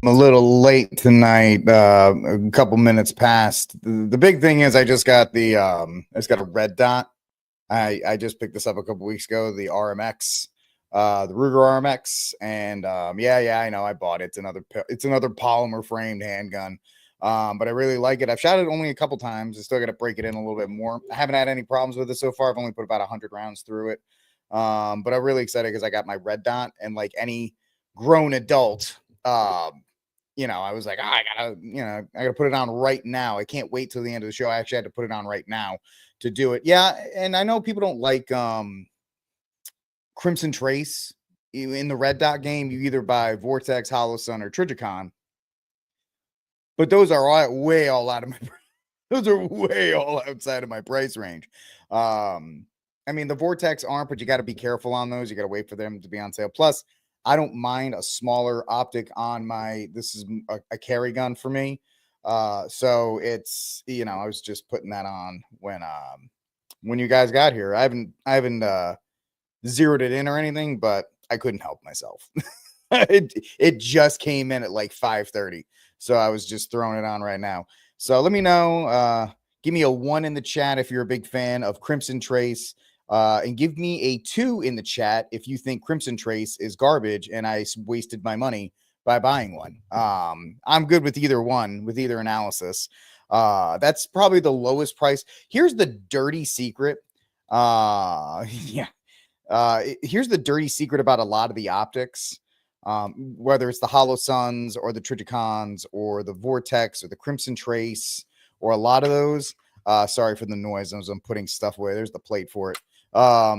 I'm a little late tonight, a couple minutes past. The big thing is I just got a red dot. I just picked this up a couple weeks ago, the RMX, the Ruger RMX, and yeah, I know I bought it. It's another polymer framed handgun. But I really like it. I've shot it only a couple times. I still got to break it in a little bit more. I haven't had any problems with it so far. I've only put about 100 rounds through it. But I'm really excited because I got my red dot, and like any grown adult, I was like, I gotta put it on right now. I can't wait till the end of the show. I actually had to put it on right now to do it. Yeah, and I know people don't like Crimson Trace in the red dot game. You either buy Vortex, Hollow Sun, or Trijicon, but those are way all out of my. Those are way all outside of my price range. I mean, the Vortex aren't, but you got to be careful on those. You got to wait for them to be on sale. Plus, I don't mind a smaller optic on my. This is a carry gun for me. So it's I was just putting that on when you guys got here. I haven't zeroed it in or anything, but I couldn't help myself. it just came in at like 5:30, so I was just throwing it on right now. So let me know. Give me a 1 in the chat if you're a big fan of Crimson Trace. And give me a 2 in the chat if you think Crimson Trace is garbage and I wasted my money by buying one. I'm good with either one, with either analysis. That's probably the lowest price. Here's the dirty secret. Yeah. Here's the dirty secret about a lot of the optics. Whether it's the Hollow Suns or the Trijicons or the Vortex or the Crimson Trace or a lot of those. Sorry for the noise. I'm putting stuff away. There's the plate for it. A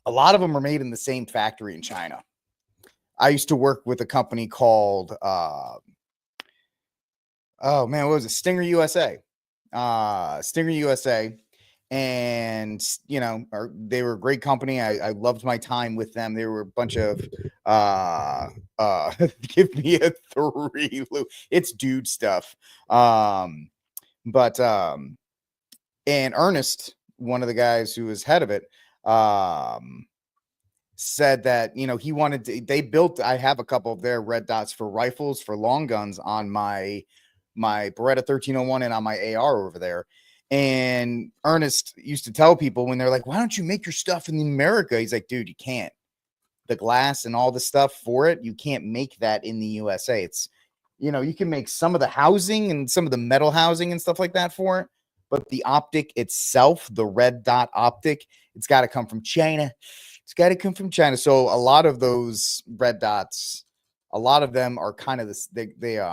lot of them are made in the same factory in China. I used to work with a company called what was it? Stinger USA. Stinger USA. And they were a great company. I loved my time with them. They were a bunch of give me a 3. It's dude stuff. And Ernest, one of the guys who was head of it, said that he wanted to. I have a couple of their red dots for rifles for long guns on my Beretta 1301 and on my AR over there. And Ernest used to tell people when they're like, why don't you make your stuff in America? He's like, dude, you can't. The glass and all the stuff for it, you can't make that in the USA. It's, you can make some of the housing and some of the metal housing and stuff like that for it. But the optic itself, the red dot optic, it's got to come from China. It's got to come from China. So a lot of those red dots, a lot of them are kind of this, they're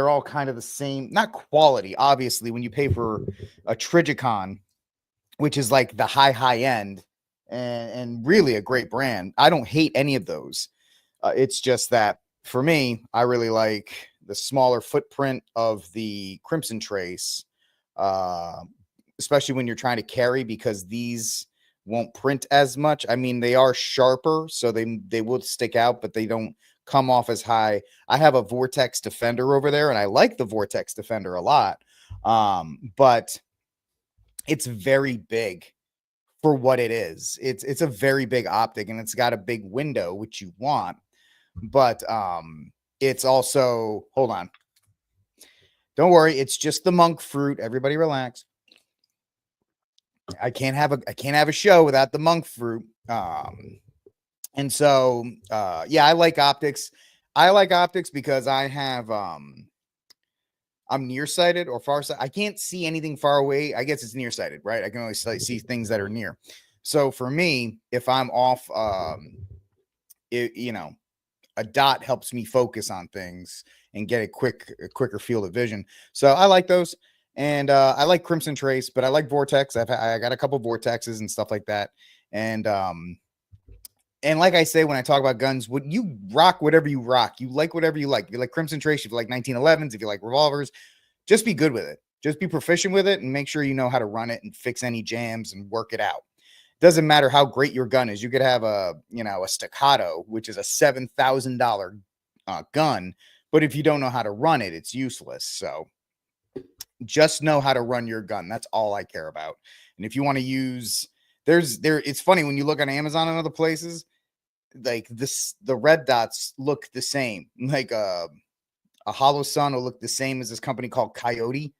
all kind of the same, not quality. Obviously, when you pay for a Trijicon, which is like the high end and really a great brand, I don't hate any of those. It's just that for me, I really like the smaller footprint of the Crimson Trace, especially when you're trying to carry, because these won't print as much. I mean, they are sharper, so they will stick out, but they don't come off as high. I have a Vortex Defender over there, and I like the Vortex Defender a lot, but it's very big for what it is. It's a very big optic, and it's got a big window, which you want, but it's also, hold on, don't worry, it's just the monk fruit. Everybody relax. I can't have a show without the monk fruit. And so, I like optics. I like optics because I have, I'm nearsighted or farsighted. I can't see anything far away. I guess it's nearsighted, right? I can only see things that are near. So for me, if I'm off, a dot helps me focus on things and get a quicker field of vision. So I like those. And I like Crimson Trace, but I like Vortex. I got a couple Vortexes and stuff like that. And like I say, when I talk about guns, would you rock whatever you rock? You like whatever you like. If you like Crimson Trace, if you like 1911s, if you like revolvers, just be good with it. Just be proficient with it and make sure you know how to run it and fix any jams and work it out. Doesn't matter how great your gun is. You could have a Staccato, which is a $7,000 gun, but if you don't know how to run it, it's useless. So just know how to run your gun. That's all I care about. And if you want to use, it's funny when you look on Amazon and other places, like this, the red dots look the same. Like a hollow sun will look the same as this company called Coyote.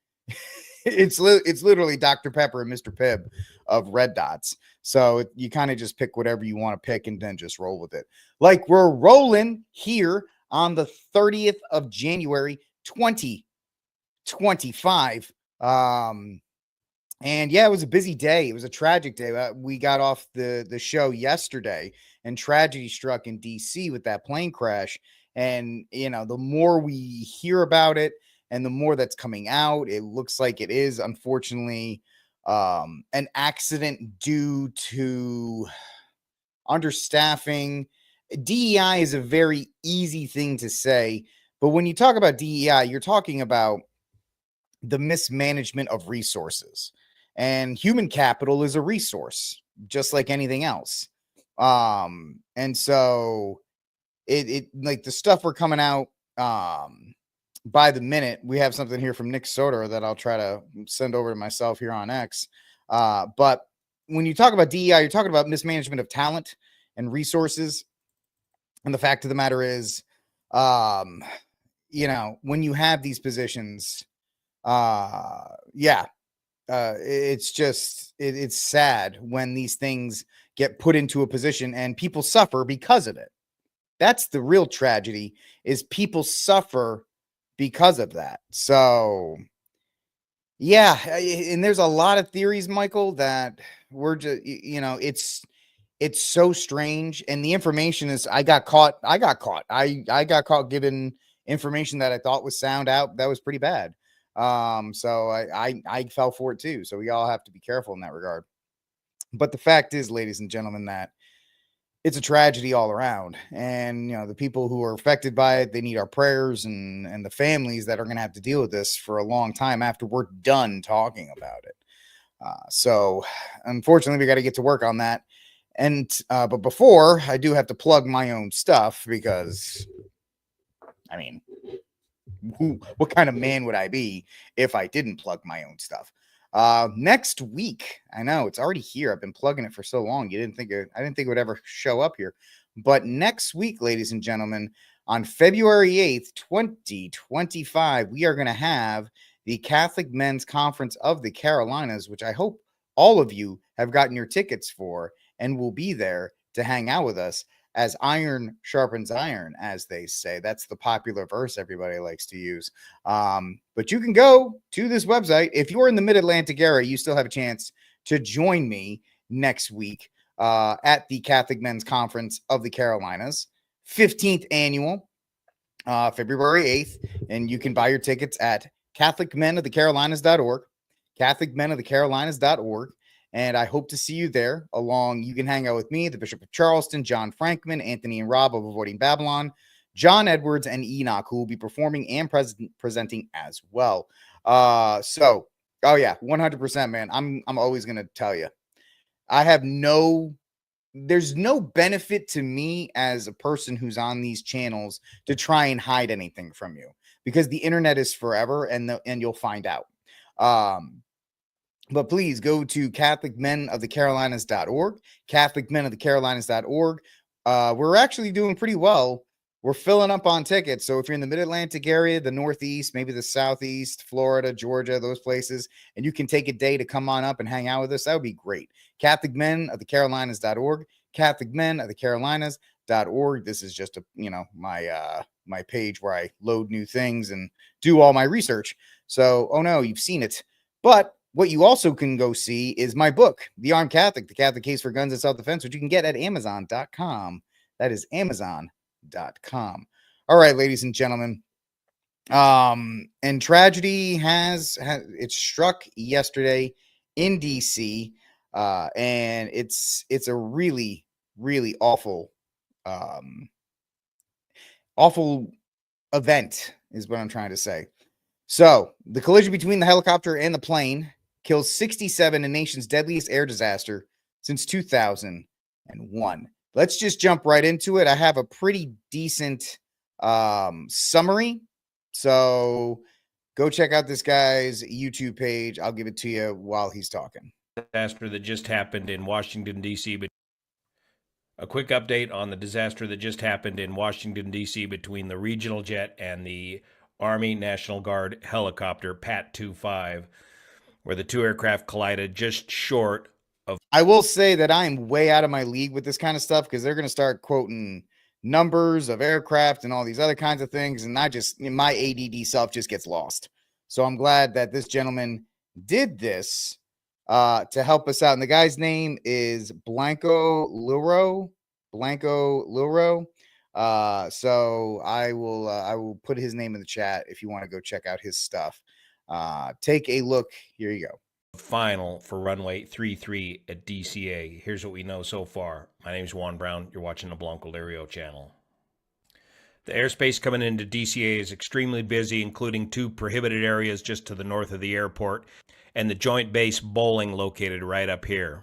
It's literally Dr. Pepper and Mr. Pibb of red dots. So you kind of just pick whatever you want to pick and then just roll with it. Like we're rolling here on the 30th of January, 2025. And yeah, it was a busy day. It was a tragic day. We got off the show yesterday, and tragedy struck in D.C. with that plane crash. And, you know, the more we hear about it and the more that's coming out, it looks like it is, unfortunately, an accident due to understaffing. DEI is a very easy thing to say, but when you talk about DEI, you're talking about the mismanagement of resources. And human capital is a resource, just like anything else. And so it like the stuff we're coming out by the minute. We have something here from Nick Soder that I'll try to send over to myself here on X. But when you talk about DEI, you're talking about mismanagement of talent and resources. And the fact of the matter is, you know, when you have these positions, it's just it's sad when these things get put into a position and people suffer because of it. That's the real tragedy, is people suffer because of that. So yeah, and there's a lot of theories, Michael, that we're just, you know, it's so strange. And the information is, I got caught giving information that I thought was sound out. That was pretty bad. So I fell for it too. So we all have to be careful in that regard. But the fact is, ladies and gentlemen, that it's a tragedy all around. And, you know, the people who are affected by it, they need our prayers, and the families that are going to have to deal with this for a long time after we're done talking about it. So unfortunately, we got to get to work on that. And, but before, I do have to plug my own stuff, because, I mean, what kind of man would I be if I didn't plug my own stuff? Next week, I know it's already here. I've been plugging it for so long. I didn't think it would ever show up here. But next week, ladies and gentlemen, on February 8th, 2025, we are going to have the Catholic Men's Conference of the Carolinas, which I hope all of you have gotten your tickets for and will be there to hang out with us, as iron sharpens iron, as they say. That's the popular verse everybody likes to use. But you can go to this website. If you're in the Mid-Atlantic area, you still have a chance to join me next week at the Catholic Men's Conference of the Carolinas, 15th annual, February 8th. And you can buy your tickets at CatholicMenOfTheCarolinas.org, CatholicMenOfTheCarolinas.org. And I hope to see you there. You can hang out with me, the Bishop of Charleston, John Frankman, Anthony and Rob of Avoiding Babylon, John Edwards, and Enoch, who will be performing and presenting as well. Oh yeah, 100%, man. I'm always going to tell you, there's no benefit to me as a person who's on these channels to try and hide anything from you, because the internet is forever, and you'll find out. But please go to CatholicMenOfTheCarolinas.org, CatholicMenOfTheCarolinas.org. We're actually doing pretty well. We're filling up on tickets. So if you're in the Mid-Atlantic area, the Northeast, maybe the Southeast, Florida, Georgia, those places, and you can take a day to come on up and hang out with us, that would be great. CatholicMenOfTheCarolinas.org, CatholicMenOfTheCarolinas.org. This is just my page where I load new things and do all my research. So, oh no, you've seen it. But what you also can go see is my book, The Armed Catholic, The Catholic Case for Guns and Self-Defense, which you can get at Amazon.com. That is Amazon.com. All right, ladies and gentlemen. And tragedy has it struck yesterday in D.C. And it's a really, really awful event is what I'm trying to say. So the collision between the helicopter and the plane kills 67, the nation's deadliest air disaster since 2001. Let's just jump right into it. I have a pretty decent summary. So go check out this guy's YouTube page. I'll give it to you while he's talking. Disaster that just happened in Washington, D.C. But A quick update on the disaster that just happened in Washington, D.C. between the regional jet and the Army National Guard helicopter PAT-25, where the two aircraft collided just short of... I will say that I'm way out of my league with this kind of stuff because they're going to start quoting numbers of aircraft and all these other kinds of things. And my ADD self just gets lost. So I'm glad that this gentleman did this to help us out. And the guy's name is Blanco Luro. So I will put his name in the chat if you want to go check out his stuff. Take a look. Here you go. Final for runway 33 at DCA. Here's what we know so far. My name is Juan Brown. You're watching the Blanco Lirio channel. The airspace coming into DCA is extremely busy, including two prohibited areas just to the north of the airport and the Joint Base Bowling located right up here.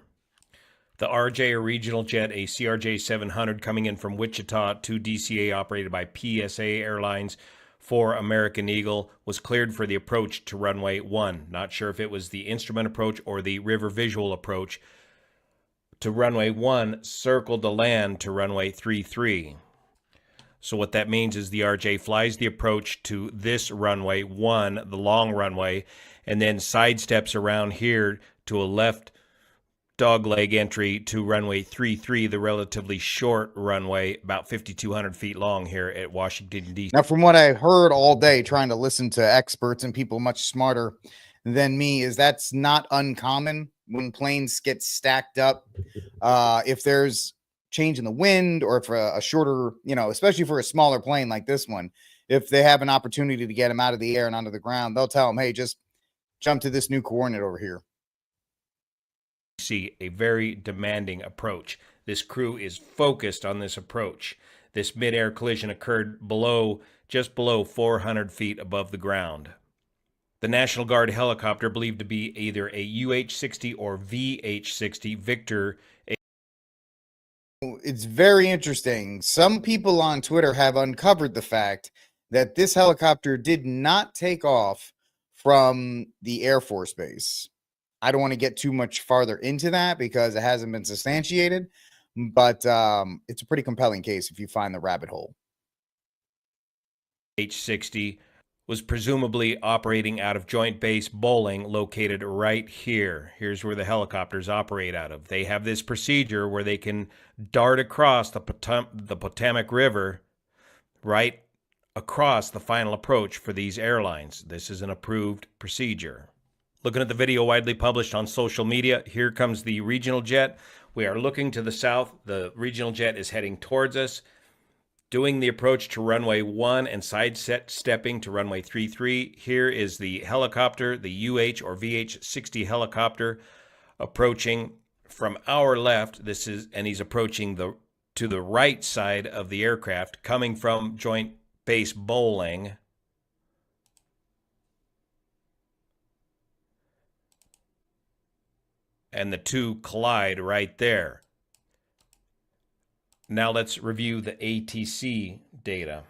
The RJ, or regional jet, a CRJ 700 coming in from Wichita to DCA, operated by PSA Airlines for American Eagle, was cleared for the approach to runway 1. Not sure if it was the instrument approach or the river visual approach to runway 1, circled to land to runway 33. So what that means is the RJ flies the approach to this runway 1, the long runway, and then sidesteps around here to a left dogleg entry to runway 33, the relatively short runway, about 5,200 feet long here at Washington, D.C. Now, from what I heard all day trying to listen to experts and people much smarter than me, is that's not uncommon when planes get stacked up. If there's change in the wind, or if a shorter, especially for a smaller plane like this one, if they have an opportunity to get them out of the air and onto the ground, they'll tell them, hey, just jump to this new coordinate over here. See a very demanding approach. This crew is focused on this approach. This mid-air collision occurred just below 400 feet above the ground. The National Guard helicopter, believed to be either a UH-60 or VH-60 Victor. It's very interesting. Some people on Twitter have uncovered the fact that this helicopter did not take off from the Air Force Base. I don't want to get too much farther into that because it hasn't been substantiated, but it's a pretty compelling case if you find the rabbit hole. H-60 was presumably operating out of Joint Base Bowling, located right here. Here's where the helicopters operate out of. They have this procedure where they can dart across the Potomac River right across the final approach for these airlines. This is an approved procedure. Looking at the video widely published on social media, here comes the regional jet. We are looking to the south. The regional jet is heading towards us, doing the approach to runway 1 and stepping to runway 33. Here is the helicopter, the UH or VH-60 helicopter, approaching from our left. And he's approaching to the right side of the aircraft, coming from Joint Base Bowling. And the two collide right there. Now let's review the ATC data.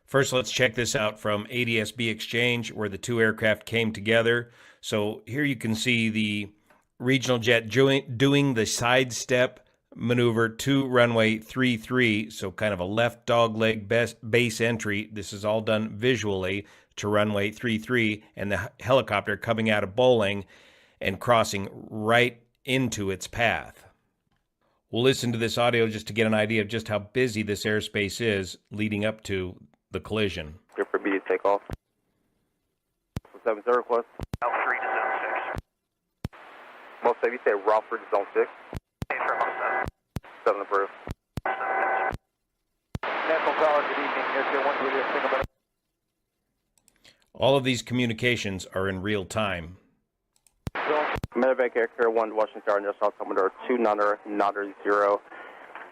First, let's check this out from ADS-B Exchange, where the two aircraft came together. So here you can see the regional jet doing the sidestep maneuver to runway 33, so kind of a left dogleg base entry. This is all done visually to runway 33, and the helicopter coming out of Bowling and crossing right into its path. We'll listen to this audio just to get an idea of just how busy this airspace is leading up to the collision. Clear for B to take off. 70 request. L3 to zone 6. Most of you say Rockford to zone 6. Affirm on 7 approved. 7. National Guard, good evening. Airfield 1 with a single minute. All of these communications are in real time. Medevac Aircare 1 Washington Tower, National Altimeter 290.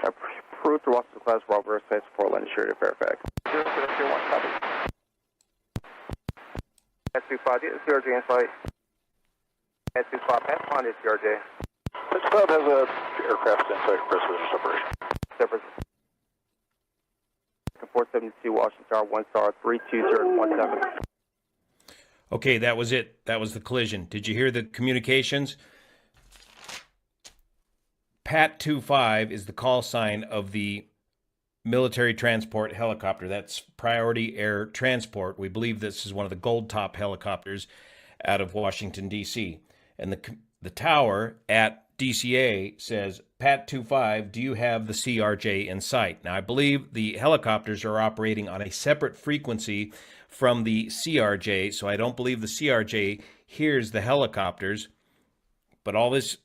Approved to Washington Class Rover Space Portland, Sheridan Fairfax. 0 Aircare 1, copy. S25, CRJ in flight. S25, pass on is CRJ. This club has a aircraft in flight for business operation. Separate. 472 Washington Tower, 1 star, 32017. Okay, that was it. That was the collision. Did you hear the communications? Pat 25 is the call sign of the military transport helicopter. That's Priority Air Transport. We believe this is one of the gold top helicopters out of Washington, D.C. And the tower at DCA says, Pat 25, do you have the CRJ in sight? Now, I believe the helicopters are operating on a separate frequency from the CRJ, so I don't believe the CRJ hears the helicopters, but all this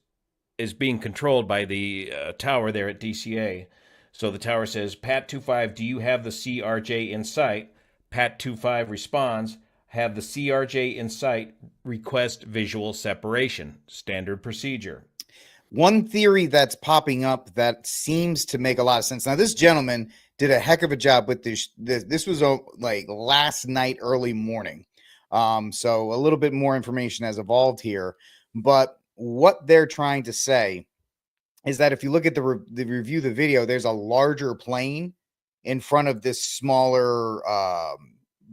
is being controlled by the tower there at DCA. So the tower says, Pat 25, do you have the CRJ in sight? Pat 25 responds, have the CRJ in sight, request visual separation. Standard procedure. One theory that's popping up that seems to make a lot of sense. Now, this gentleman did a heck of a job with this. This was like last night, early morning. So a little bit more information has evolved here. But what they're trying to say is that if you look at the review of the video, there's a larger plane in front of this smaller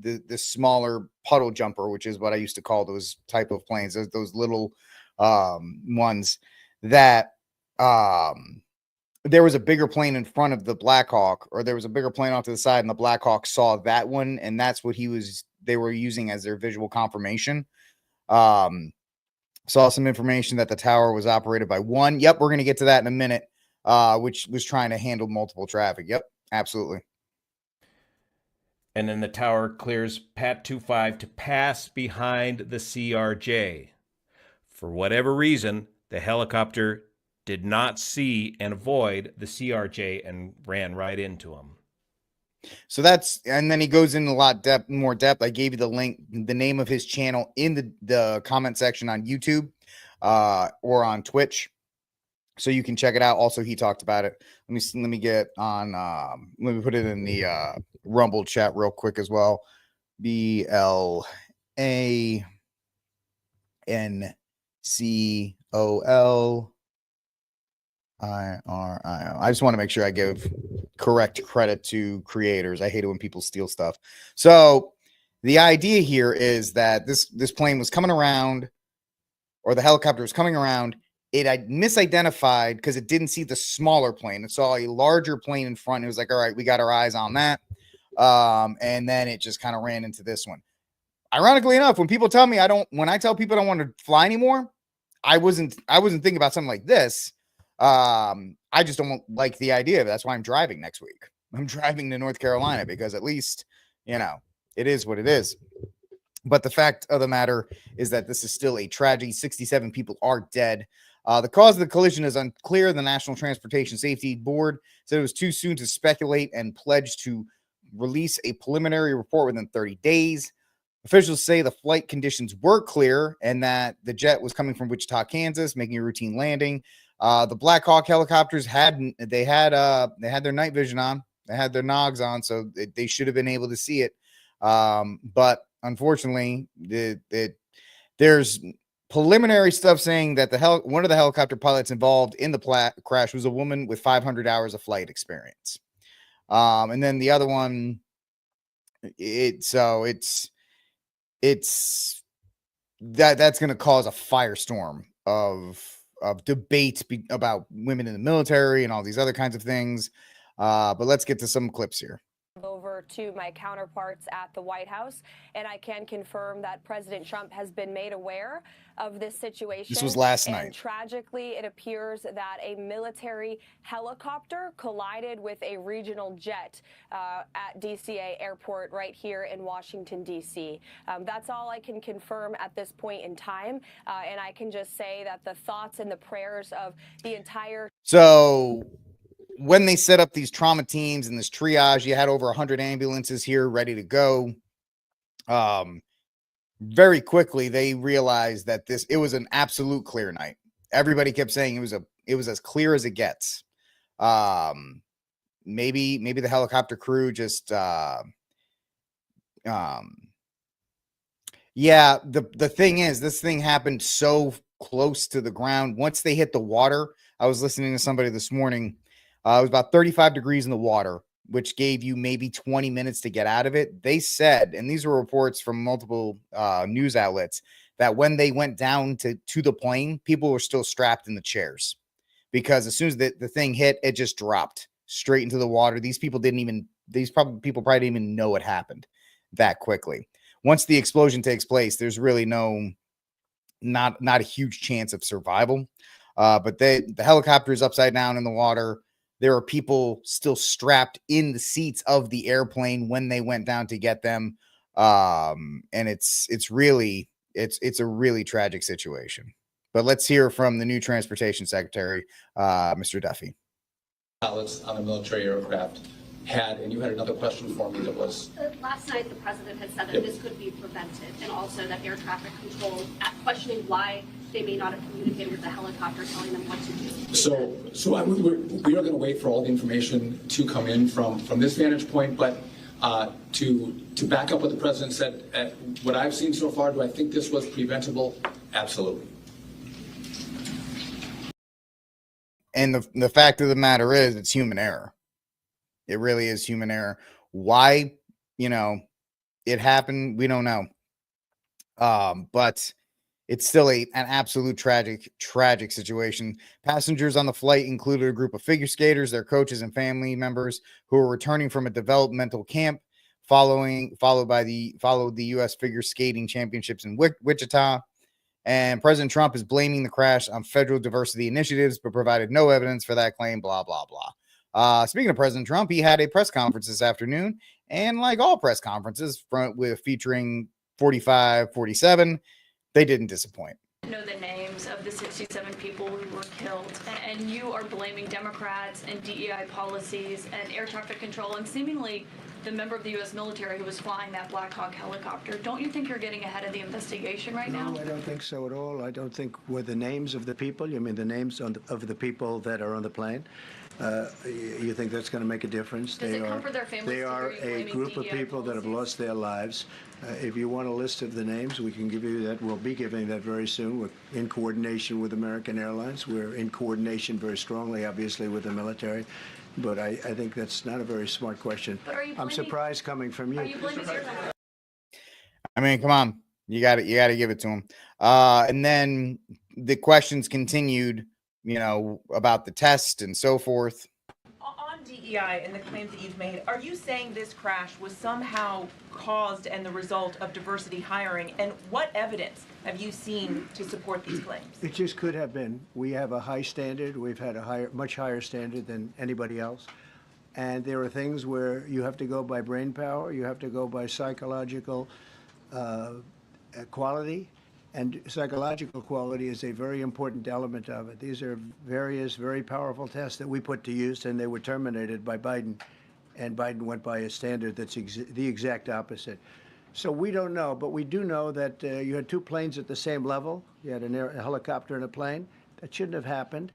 the smaller puddle jumper, which is what I used to call those type of planes, those little ones that there was a bigger plane in front of the Black Hawk, or there was a bigger plane off to the side, and the Black Hawk saw that one, and that's what they were using as their visual confirmation. Saw some information that the tower was operated by one. Yep, we're going to get to that in a minute, which was trying to handle multiple traffic. Yep, absolutely. And then the tower clears Pat 25 to pass behind the CRJ. For whatever reason, the helicopter did not see and avoid the CRJ and ran right into him. So and then he goes into a lot more depth. I gave you the link, the name of his channel in the comment section on YouTube or on Twitch, so you can check it out. Also, he talked about it. Let me get on. Let me put it in the Rumble chat real quick as well. BLANCOL. I just want to make sure I give correct credit to creators. I hate it when people steal stuff. So the idea here is that this plane was coming around, or the helicopter was coming around. It had misidentified because it didn't see the smaller plane. It saw a larger plane in front. It was like, all right, we got our eyes on that. And then it just kind of ran into this one. Ironically enough, when people tell me when I tell people I don't want to fly anymore, I wasn't thinking about something like this. I just don't like the idea of it. That's why I'm driving next week. I'm driving to North Carolina because at least, it is what it is. But the fact of the matter is that this is still a tragedy. 67 people are dead. The cause of the collision is unclear. The National Transportation Safety Board said it was too soon to speculate and pledged to release a preliminary report within 30 days. Officials say the flight conditions were clear and that the jet was coming from Wichita, Kansas, making a routine landing. The Black Hawk helicopters had their night vision on. They had their nogs on, so they should have been able to see it. But unfortunately, there's preliminary stuff saying that one of the helicopter pilots involved in the crash was a woman with 500 hours of flight experience. And then the other one, it's that's going to cause a firestorm of debate about women in the military and all these other kinds of things. But let's get to some clips here. Over to my counterparts at the White House, and I can confirm that President Trump has been made aware of this situation. This was last night. Tragically, it appears that a military helicopter collided with a regional jet at DCA Airport right here in Washington, D.C. That's all I can confirm at this point in time, and I can just say that the thoughts and the prayers of the entire... So... when they set up these trauma teams and this triage, you had over 100 ambulances here ready to go. Very quickly, they realized that it was an absolute clear night. Everybody kept saying it was as clear as it gets. Maybe the helicopter crew just, yeah, the thing is, this thing happened so close to the ground. Once they hit the water, I was listening to somebody this morning. It was about 35 degrees in the water, which gave you maybe 20 minutes to get out of it. They said, and these were reports from multiple news outlets, that when they went down to the plane, people were still strapped in the chairs because as soon as the thing hit, it just dropped straight into the water. These people probably didn't even know it happened that quickly. Once the explosion takes place, there's really not a huge chance of survival. But the helicopter is upside down in the water. There are people still strapped in the seats of the airplane when they went down to get them. And it's a really tragic situation. But let's hear from the new Transportation Secretary, Mr. Duffy. Pilots on a military aircraft had, and you had another question for me that was... Last night, the president had said that this could be prevented, and also that air traffic control, questioning why they may not have communicated with the helicopter, telling them what to do. We are going to wait for all the information to come in from this vantage point, but to back up what the president said, what I've seen so far, do I think this was preventable? Absolutely. And the fact of the matter is, it's human error. It really is human error. Why, it happened, we don't know. But it's still an absolute tragic situation. Passengers on the flight included a group of figure skaters, their coaches, and family members who were returning from a developmental camp followed the U.S. Figure Skating Championships in Wichita. And President Trump is blaming the crash on federal diversity initiatives, but provided no evidence for that claim, blah, blah, blah. Speaking of President Trump, he had a press conference this afternoon, and like all press conferences featuring 45, 47, they didn't disappoint. Know the names of the 67 people who were killed, and you are blaming Democrats and DEI policies and air traffic control and seemingly the member of the U.S. military who was flying that Black Hawk helicopter. Don't you think you're getting ahead of the investigation right now? No, I don't think so at all. I don't think with the names of the people, you mean the names of the people that are on the plane? You think that's going to make a difference? Does it comfort their families? They are a group of people that have lost their lives. If you want a list of the names, we can give you that. We'll be giving that very soon. We're in coordination with American Airlines. We're in coordination very strongly, obviously, with the military. But I think that's not a very smart question. I'm surprised coming from you. Are you blaming your I mean, come on. You got to give it to him. And then the questions continued, about the test and so forth. On DEI and the claims that you've made, are you saying this crash was somehow caused and the result of diversity hiring? And what evidence have you seen to support these claims? It just could have been. We have a high standard. We've had a much higher standard than anybody else. And there are things where you have to go by brain power. You have to go by psychological quality. And psychological quality is a very important element of it. These are various very powerful tests that we put to use, and they were terminated by Biden. And Biden went by a standard that's the exact opposite. So we don't know, but we do know that you had two planes at the same level. You had a helicopter and a plane. That shouldn't have happened.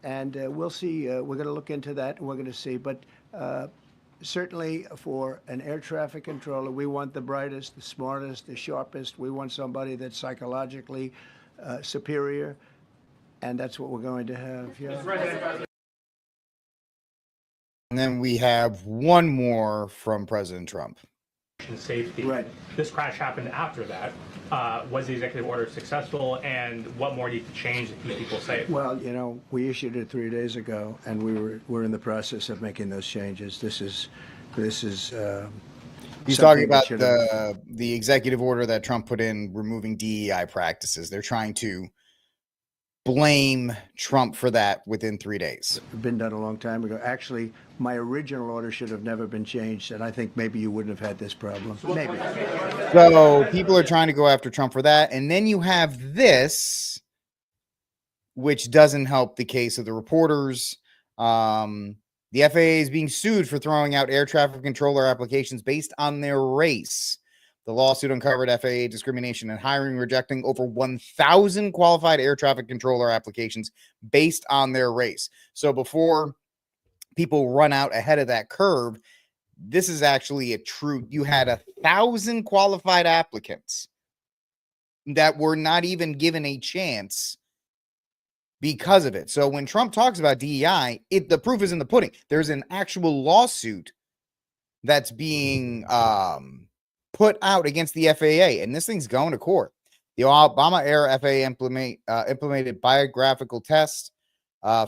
And we'll see. We're going to look into that, and we're going to see. But certainly for an air traffic controller, we want the brightest, the smartest, the sharpest. We want somebody that's psychologically superior, and that's what we're going to have. Yeah. And then we have one more from President Trump. Safety. Right. This crash happened after that. Was the executive order successful, and what more needs to change to keep people safe? Well, we issued it 3 days ago, and we're in the process of making those changes. This is. He's talking about the executive order that Trump put in removing DEI practices. They're trying to blame Trump for that within 3 days. Been done a long time ago. Actually, my original order should have never been changed, and I think maybe you wouldn't have had this problem. Maybe. So people are trying to go after Trump for that. And then you have this, which doesn't help the case of the reporters. The FAA is being sued for throwing out air traffic controller applications based on their race. The lawsuit uncovered FAA discrimination in hiring, rejecting over 1,000 qualified air traffic controller applications based on their race. So before people run out ahead of that curve, this is actually you had 1,000 qualified applicants that were not even given a chance because of it. So when Trump talks about DEI, the proof is in the pudding. There's an actual lawsuit that's being put out against the FAA, and this thing's going to court. The Obama era FAA implemented biographical tests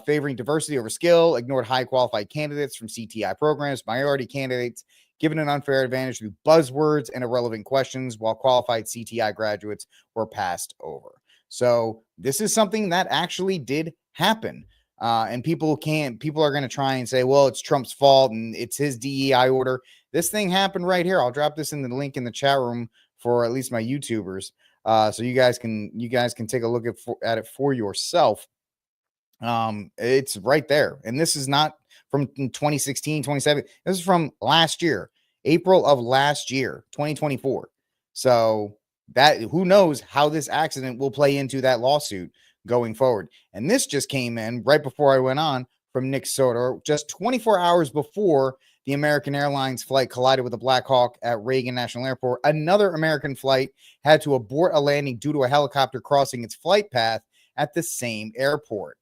favoring diversity over skill, ignored high qualified candidates from CTI programs, minority candidates given an unfair advantage through buzzwords and irrelevant questions, while qualified CTI graduates were passed over. So this is something that actually did happen. And people are going to try and say, well, it's Trump's fault and it's his DEI order. This thing happened right here. I'll drop this in the link in the chat room for at least my YouTubers. So you guys can take a look at it for yourself. It's right there. And this is not from 2016, 2017. This is from last year, April of last year, 2024. So that, who knows how this accident will play into that lawsuit going forward. And this just came in right before I went on from Nick Soder, just 24 hours before the American Airlines flight collided with a Black Hawk at Reagan National Airport. Another American flight had to abort a landing due to a helicopter crossing its flight path at the same airport.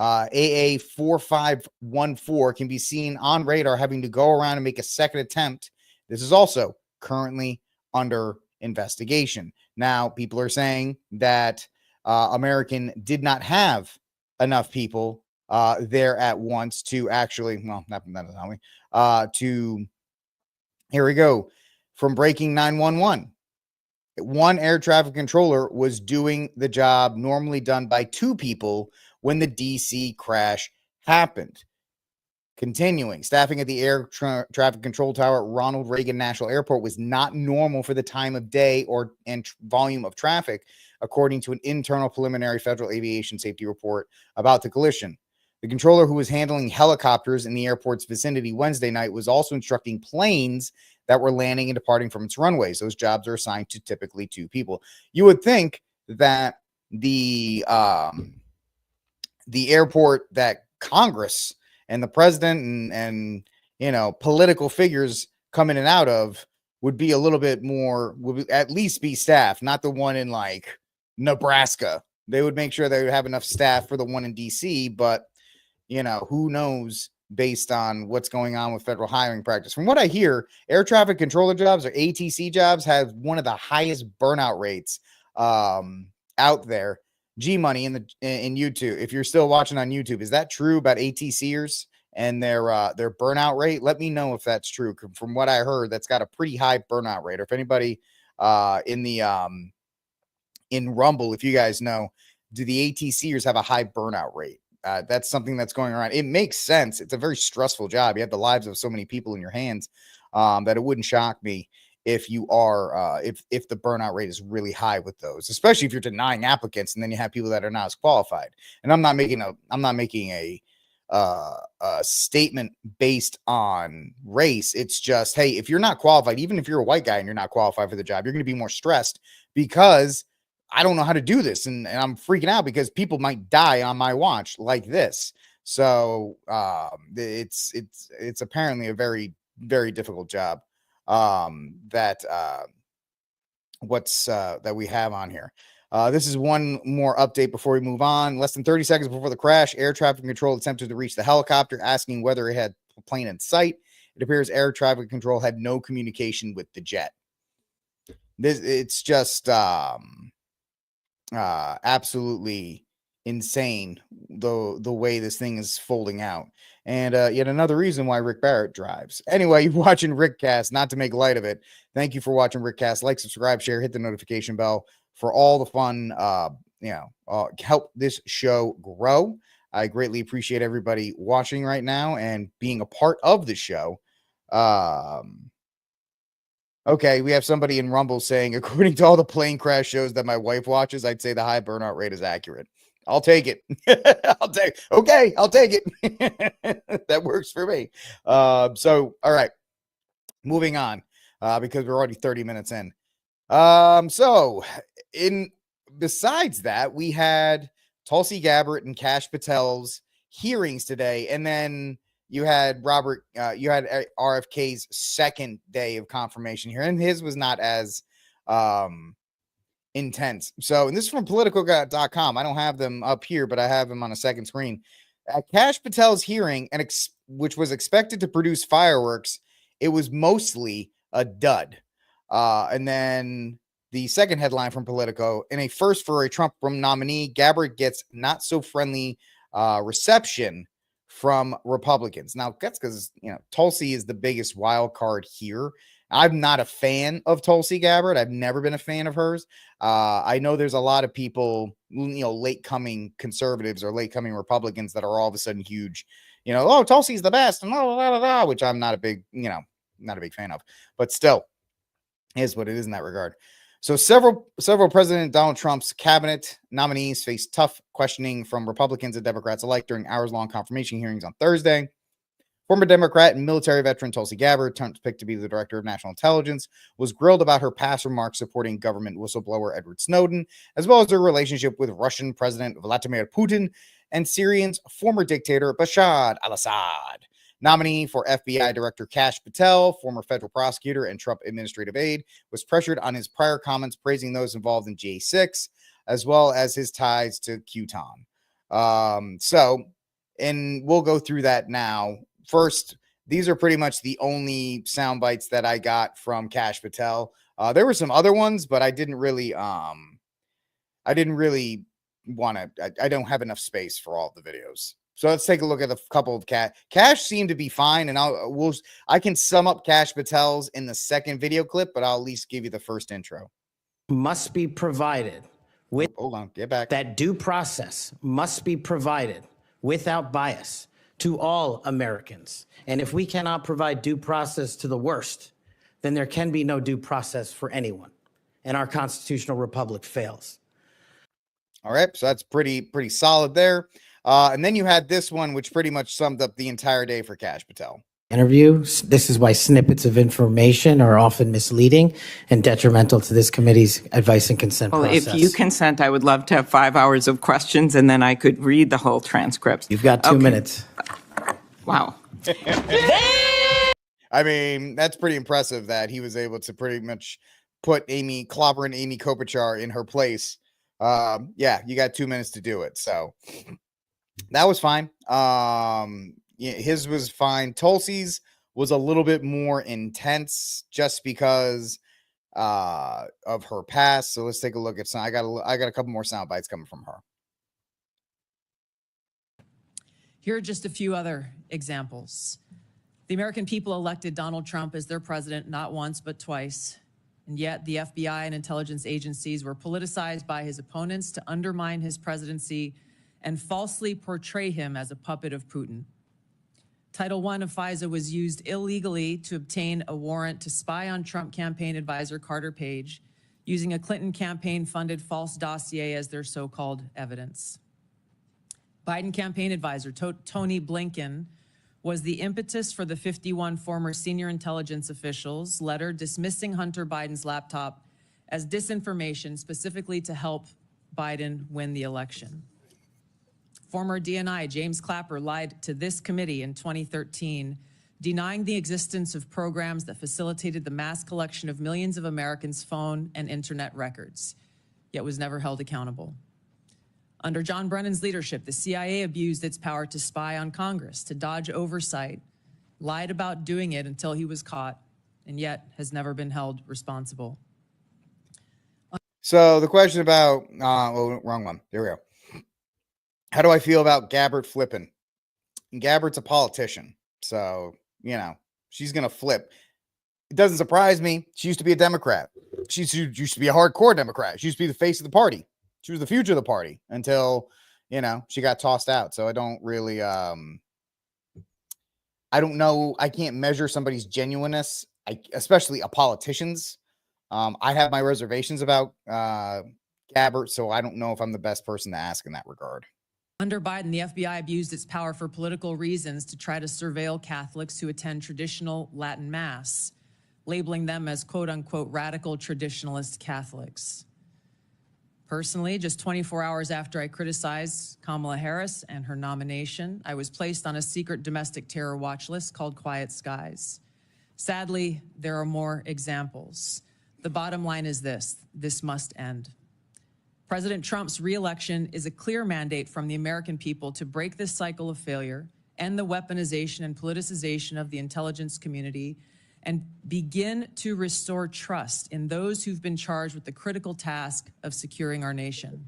AA 4514 can be seen on radar having to go around and make a second attempt. This is also currently under investigation. Now, people are saying that American did not have enough people there at once to actually, well, not only, here we go, from breaking 911. One air traffic controller was doing the job normally done by two people when the DC crash happened. Continuing, staffing at the air traffic control tower at Ronald Reagan National Airport was not normal for the time of day and volume of traffic, according to an internal preliminary federal aviation safety report about the collision. The controller, who was handling helicopters in the airport's vicinity Wednesday night, was also instructing planes that were landing and departing from its runways. Those jobs are assigned to typically two people. You would think that the airport that Congress and the president and you know, political figures come in and out of would be a little bit more, would at least be staff, not the one in like Nebraska. They would make sure they would have enough staff for the one in DC, but you know, who knows based on what's going on with federal hiring practice. From what I hear, air traffic controller jobs or ATC jobs have one of the highest burnout rates out there. G Money in YouTube. If you're still watching on YouTube, is that true about ATCers and their burnout rate? Let me know if that's true. From what I heard, that's got a pretty high burnout rate. Or if anybody in Rumble, if you guys know, do the ATCers have a high burnout rate? That's something that's going around. It makes sense. It's a very stressful job. You have the lives of so many people in your hands that it wouldn't shock me if you are if the burnout rate is really high with those, especially if you're denying applicants and then you have people that are not as qualified. And I'm not making a statement based on race. It's just, hey, if you're not qualified, even if you're a white guy and you're not qualified for the job, you're going to be more stressed because I don't know how to do this. And I'm freaking out because people might die on my watch like this. So it's apparently a very, very difficult job that we have on here. This is one more update before we move on. Less than 30 seconds before the crash, air traffic control attempted to reach the helicopter, asking whether it had a plane in sight. It appears air traffic control had no communication with the jet. It's just absolutely insane the way this thing is folding out. And yet another reason why Rick Barrett drives. Anyway, you're watching RickCast, not to make light of it. Thank you for watching RickCast. Like, subscribe, share, hit the notification bell for all the fun, help this show grow. I greatly appreciate everybody watching right now and being a part of the show. Okay, we have somebody in Rumble saying, according to all the plane crash shows that my wife watches, I'd say the high burnout rate is accurate. I'll take it. I'll take it. That works for me. So, all right, moving on, because we're already 30 minutes in. Besides that, we had Tulsi Gabbard and Kash Patel's hearings today, and then you had RFK's second day of confirmation here, and his was not as intense. So, and this is from Politico.com. I don't have them up here, but I have them on a second screen. At Kash Patel's hearing, which was expected to produce fireworks, it was mostly a dud. And then the second headline from Politico: in a first for a Trump nominee, Gabbard gets not so friendly reception from Republicans. Now, that's because, Tulsi is the biggest wild card here. I'm not a fan of Tulsi Gabbard. I've never been a fan of hers. I know there's a lot of people, late coming conservatives or late coming Republicans that are all of a sudden huge, oh, Tulsi's the best, and blah, blah, blah, blah, which I'm not a big, not a big fan of, but still is what it is in that regard. So several President Donald Trump's cabinet nominees faced tough questioning from Republicans and Democrats alike during hours-long confirmation hearings on Thursday. Former Democrat and military veteran Tulsi Gabbard, Trump's picked to be the director of national intelligence, was grilled about her past remarks supporting government whistleblower Edward Snowden, as well as her relationship with Russian President Vladimir Putin and Syrian's former dictator Bashar al-Assad. Nominee for FBI Director Kash Patel, former federal prosecutor and Trump administrative aide, was pressured on his prior comments praising those involved in J6, as well as his ties to Qatar. And we'll go through that now. First, these are pretty much the only sound bites that I got from Kash Patel. There were some other ones, but I didn't really want to. I don't have enough space for all the videos. So let's take a look at a couple of Kash seemed to be fine, and I can sum up Kash Patel's in the second video clip, but I'll at least give you the first intro. Must be provided with. Hold on, get back. That due process must be provided without bias to all Americans. And if we cannot provide due process to the worst, then there can be no due process for anyone. And our constitutional republic fails. All right, so that's pretty solid there. And then you had this one, which pretty much summed up the entire day for Kash Patel. Interview. This is why snippets of information are often misleading and detrimental to this committee's advice and consent process. If you consent, I would love to have 5 hours of questions, and then I could read the whole transcript. You've got 2 minutes. Wow. I mean, that's pretty impressive that he was able to pretty much put Amy Klobuchar in her place. Yeah, you got 2 minutes to do it. So that was fine. His was fine. Tulsi's was a little bit more intense just because of her past. So let's take a look at some. I got a couple more sound bites coming from her. Here are just a few other examples. The American people elected Donald Trump as their president not once but twice. And yet the FBI and intelligence agencies were politicized by his opponents to undermine his presidency and falsely portray him as a puppet of Putin. Title I of FISA was used illegally to obtain a warrant to spy on Trump campaign advisor Carter Page, using a Clinton campaign-funded false dossier as their so-called evidence. Biden campaign advisor Tony Blinken was the impetus for the 51 former senior intelligence officials' letter dismissing Hunter Biden's laptop as disinformation specifically to help Biden win the election. Former DNI James Clapper lied to this committee in 2013, denying the existence of programs that facilitated the mass collection of millions of Americans' phone and internet records, yet was never held accountable. Under John Brennan's leadership, the CIA abused its power to spy on Congress, to dodge oversight, lied about doing it until he was caught, and yet has never been held responsible. So the question about, wrong one. There we go. How do I feel about Gabbard flipping? Gabbard's a politician, so, she's going to flip. It doesn't surprise me. She used to be a Democrat. She used to be a hardcore Democrat. She used to be the face of the party. She was the future of the party until, she got tossed out. So I don't really, I don't know. I can't measure somebody's genuineness, especially a politician's. I have my reservations about Gabbard, so I don't know if I'm the best person to ask in that regard. Under Biden, the FBI abused its power for political reasons to try to surveil Catholics who attend traditional Latin Mass, labeling them as quote-unquote radical traditionalist Catholics. Personally, just 24 hours after I criticized Kamala Harris and her nomination, I was placed on a secret domestic terror watch list called Quiet Skies. Sadly, there are more examples. The bottom line is this must end. President Trump's re-election is a clear mandate from the American people to break this cycle of failure, end the weaponization and politicization of the intelligence community, and begin to restore trust in those who've been charged with the critical task of securing our nation.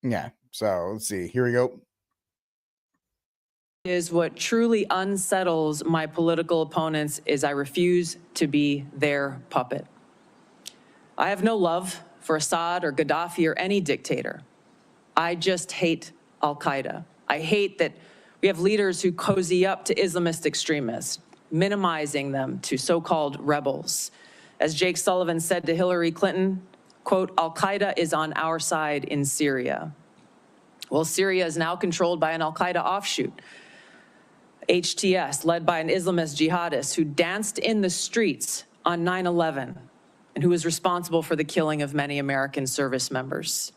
Yeah, So let's see. Here we go. Is what truly unsettles my political opponents is I refuse to be their puppet. I have no love for Assad or Gaddafi or any dictator. I just hate al-Qaeda. I hate that we have leaders who cozy up to Islamist extremists, minimizing them to so-called rebels. As Jake Sullivan said to Hillary Clinton, quote, al-Qaeda is on our side in Syria. Well, Syria is now controlled by an al-Qaeda offshoot, HTS, led by an Islamist jihadist who danced in the streets on 9/11 and who was responsible for the killing of many American service members.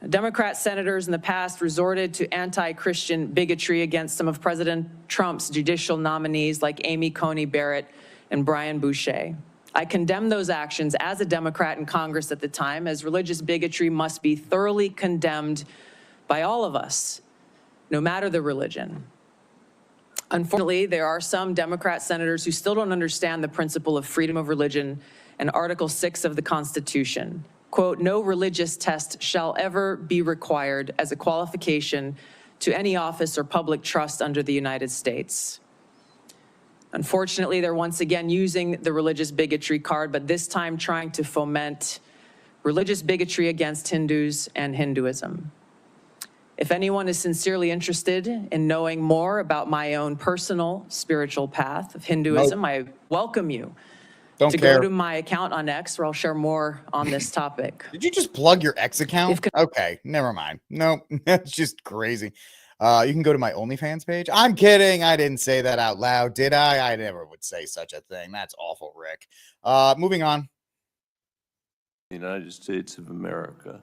Democrat senators in the past resorted to anti-Christian bigotry against some of President Trump's judicial nominees like Amy Coney Barrett and Brian Boucher. I condemn those actions as a Democrat in Congress at the time, as religious bigotry must be thoroughly condemned by all of us, no matter the religion. Unfortunately, there are some Democrat senators who still don't understand the principle of freedom of religion and Article 6 of the Constitution. Quote, no religious test shall ever be required as a qualification to any office or public trust under the United States. Unfortunately, they're once again using the religious bigotry card, but this time trying to foment religious bigotry against Hindus and Hinduism. If anyone is sincerely interested in knowing more about my own personal spiritual path of Hinduism, I welcome you to go to my account on X, where I'll share more on this topic. Did you just plug your X account? Okay, never mind. No, that's just crazy. You can go to my OnlyFans page. I'm kidding. I didn't say that out loud, did I? I never would say such a thing. That's awful, Rick. Moving on. United States of America.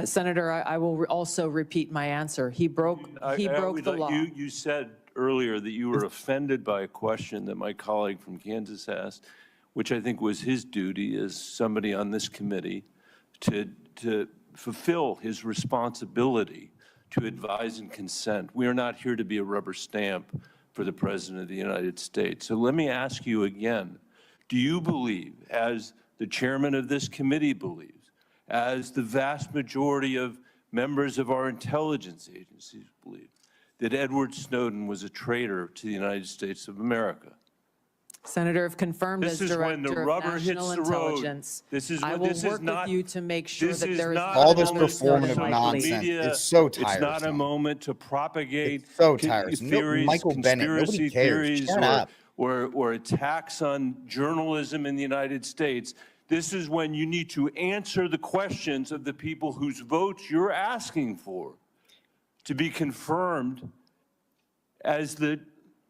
Senator, I will also repeat my answer. He broke the law. You said earlier that you were offended by a question that my colleague from Kansas asked, which I think was his duty as somebody on this committee to fulfill his responsibility to advise and consent. We are not here to be a rubber stamp for the President of the United States. So let me ask you again, do you believe, as the chairman of this committee believes, as the vast majority of members of our intelligence agencies believe, that Edward Snowden was a traitor to the United States of America? Senator, if confirmed as Director of National Intelligence, I will work with you to make sure that there is all this performative nonsense. It's so tiresome. It's not a moment to propagate theories, Michael Bennett, conspiracy theories, or attacks on journalism in the United States. This is when you need to answer the questions of the people whose votes you're asking for to be confirmed as the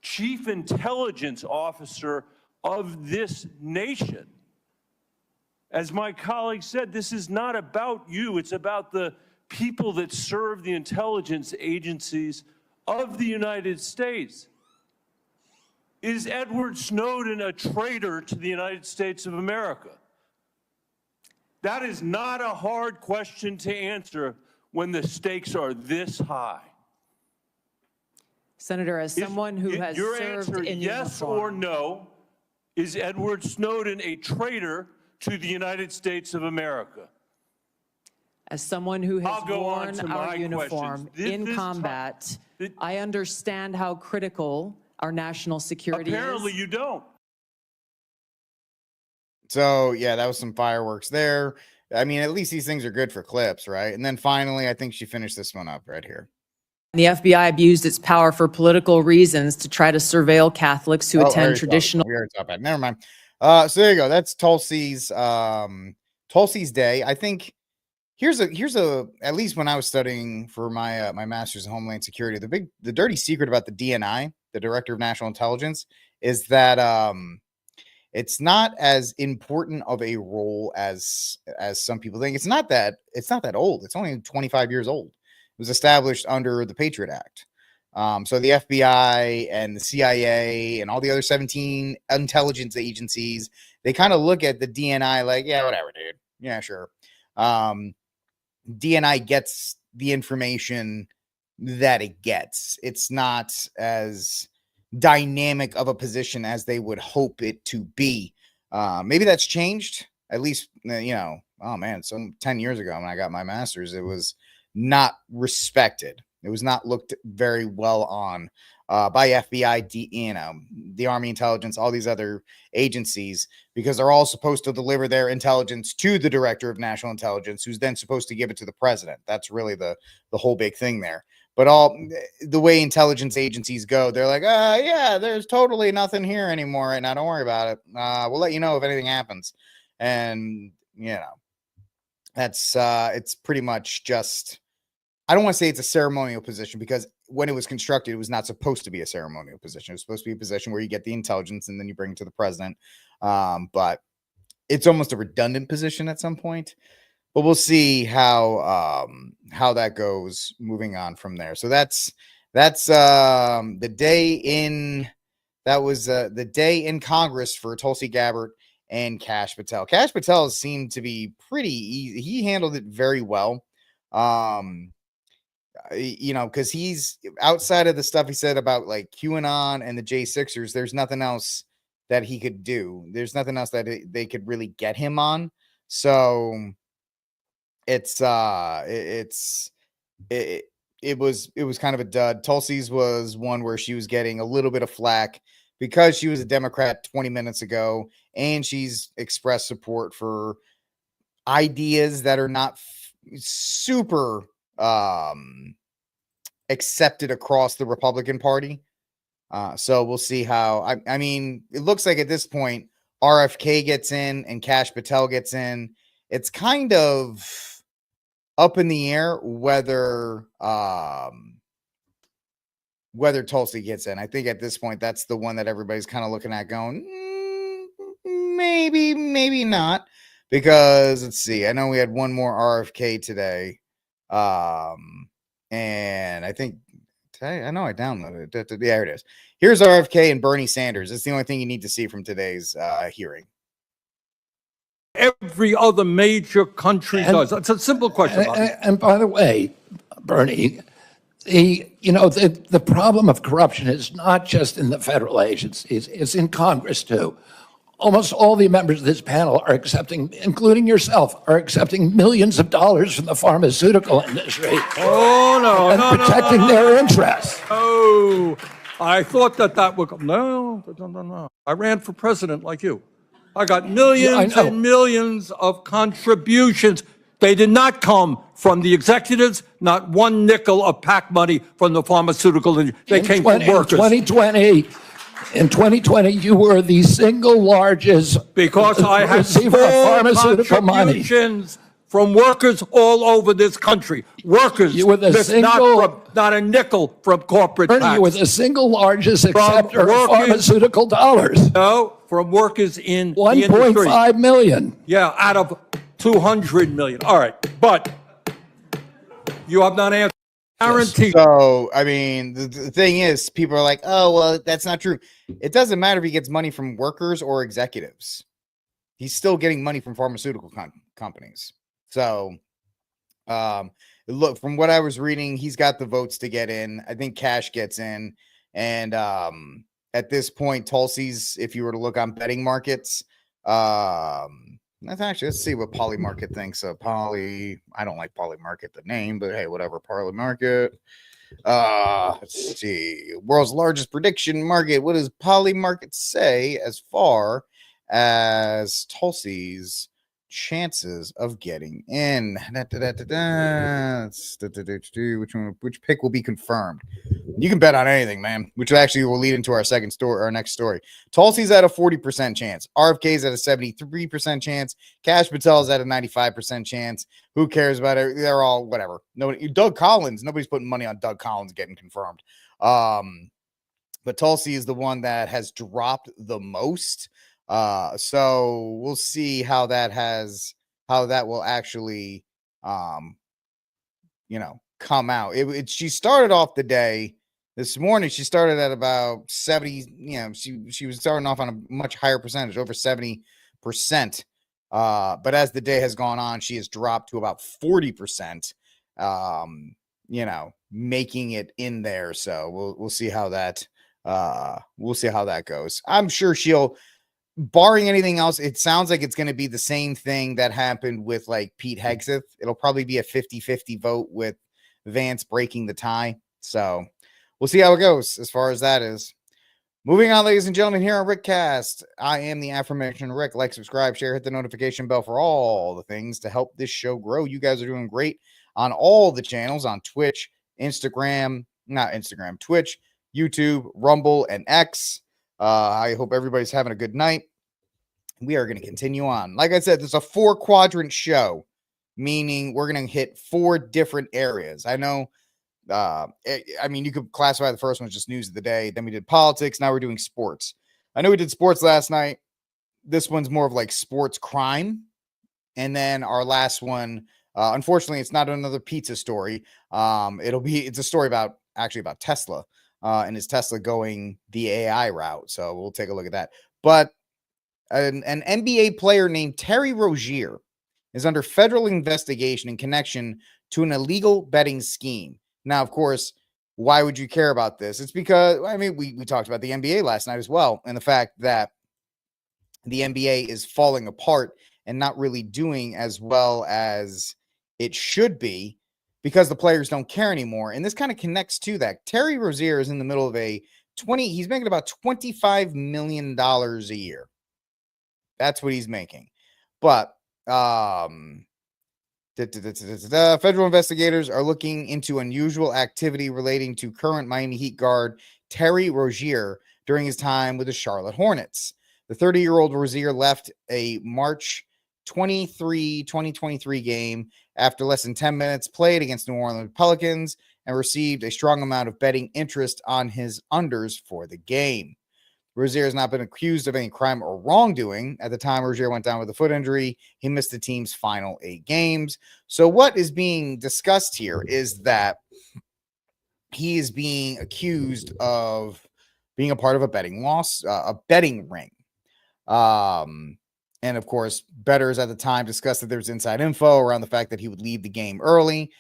chief intelligence officer of this nation. As my colleague said, this is not about you. It's about the people that serve the intelligence agencies of the United States. Is Edward Snowden a traitor to the United States of America? That is not a hard question to answer when the stakes are this high. Senator, as someone who has your served answer, in yes uniform, or no, is Edward Snowden a traitor to the United States of America? as someone who has worn our uniform in combat, I understand how critical our national security is. Apparently you don't. So, yeah, that was some fireworks there. I mean, at least these things are good for clips, right? And then finally, I think she finished this one up right here. The FBI abused its power for political reasons to try to surveil Catholics who attend traditional. We already talked about it. Never mind. So there you go. That's Tulsi's day. I think here's a at least when I was studying for my my master's in Homeland Security, the dirty secret about the DNI, the Director of National Intelligence, is that it's not as important of a role as some people think. It's not that old. It's only 25 years old. It was established under the Patriot Act. So the FBI and the CIA and all the other 17 intelligence agencies, they kind of look at the DNI like, yeah, whatever, dude. Yeah, sure. DNI gets the information that it gets. It's not as dynamic of a position as they would hope it to be. Maybe that's changed. at least, oh man, some 10 years ago when I got my master's, it was not respected. It was not looked very well on by FBI, the Army intelligence, all these other agencies, because they're all supposed to deliver their intelligence to the director of national intelligence, who's then supposed to give it to the president. That's really the whole big thing there. But all the way intelligence agencies go, they're like, yeah, there's totally nothing here anymore right now. Don't worry about it. We'll let you know if anything happens. And, that's it's pretty much just, I don't want to say it's a ceremonial position, because when it was constructed, it was not supposed to be a ceremonial position. It was supposed to be a position where you get the intelligence and then you bring it to the president. But it's almost a redundant position at some point. But we'll see how that goes moving on from there. So that's the day in, that was the day in Congress for Tulsi Gabbard and Kash Patel. Kash Patel seemed to be pretty easy. He handled it very well. Because he's outside of the stuff he said about like QAnon and the J6ers, there's nothing else that he could do. There's nothing else that they could really get him on. So it was kind of a dud. Tulsi's was one where she was getting a little bit of flack because she was a Democrat 20 minutes ago, and she's expressed support for ideas that are not super accepted across the Republican Party. So we'll see how, I mean, it looks like at this point, RFK gets in and Kash Patel gets in. It's kind of up in the air whether Tulsi gets in. I think at this point, that's the one that everybody's kind of looking at going, maybe not, because let's see. I know we had one more RFK today. And I think I know I downloaded it. There it is. Here's RFK and Bernie Sanders. It's the only thing you need to see from today's hearing. Every other major country does. It's a simple question. And by the way, Bernie, the problem of corruption is not just in the federal agencies, it's in Congress too. Almost all the members of this panel are accepting, including yourself, are accepting millions of dollars from the pharmaceutical industry. Oh, no, and protecting their interests. Oh, I thought that would come. No. I ran for president like you. I got millions and millions of contributions. They did not come from the executives, not one nickel of PAC money from the pharmaceutical industry. They came from workers. In 2020, you were the single largest because I had pharmaceutical money from workers all over this country. Workers, you were the not a nickel from corporate PACs. You were the single largest acceptor of pharmaceutical dollars. No, from workers in 1.5 million. Yeah, out of 200 million. All right, but you have not answered. Guaranteed. So, I mean, the thing is, people are like, oh, well, that's not true. It doesn't matter if he gets money from workers or executives. He's still getting money from pharmaceutical companies. So, look, from what I was reading, he's got the votes to get in. I think Kash gets in. And at this point, Tulsi's, if you were to look on betting markets, let's see what Polymarket thinks of I don't like Polymarket, the name, but hey, whatever. Polymarket. Let's see. World's largest prediction market. What does Polymarket say as far as Tulsi's chances of getting in? Which pick will be confirmed? You can bet on anything, man, which actually will lead into our next story. Tulsi's at a 40% chance. RFK's at a 73% chance. Kash Patel's at a 95% chance. Who cares about it? They're all whatever. Nobody. Doug Collins. Nobody's putting money on Doug Collins getting confirmed. But Tulsi is the one that has dropped the most. So we'll see how that will actually, come out. She started off the day this morning. She started at about 70. She was starting off on a much higher percentage, over 70%. But as the day has gone on, she has dropped to about 40%. Making it in there. So we'll see how that goes. I'm sure she'll. barring anything else, it sounds like it's going to be the same thing that happened with like Pete Hegseth. It'll probably be a 50-50 vote with Vance breaking the tie. So we'll see how it goes as far as that is. Moving on, ladies and gentlemen, here on RickCast, I am the aforementioned Rick. Like, subscribe, share, hit the notification bell for all the things to help this show grow. You guys are doing great on all the channels on Twitch, Twitch, YouTube, Rumble, and X. I hope everybody's having a good night. We are going to continue on. Like I said, there's a 4-quadrant show, meaning we're going to hit 4 different areas. I know. I mean, you could classify the first one as just news of the day. Then we did politics. Now we're doing sports. I know we did sports last night. This one's more of like sports crime. And then our last one, unfortunately, it's not another pizza story. It's a story about Tesla, and is Tesla going the AI route? So we'll take a look at that. But an NBA player named Terry Rozier is under federal investigation in connection to an illegal betting scheme. Now, of course, why would you care about this? It's because, I mean, we talked about the NBA last night as well, and the fact that the NBA is falling apart and not really doing as well as it should be because the players don't care anymore. And this kind of connects to that. Terry Rozier is in the middle of he's making about $25 million a year. That's what he's making. But federal investigators are looking into unusual activity relating to current Miami Heat guard Terry Rozier during his time with the Charlotte Hornets. The 30-year-old Rozier left a March 23, 2023 game after less than 10 minutes played against New Orleans Pelicans and received a strong amount of betting interest on his unders for the game. Rozier has not been accused of any crime or wrongdoing. At the time Rozier went down with a foot injury, he missed the team's final 8 games. So what is being discussed here is that he is being accused of being a part of a betting ring. And of course, bettors at the time discussed that there was inside info around the fact that he would leave the game early.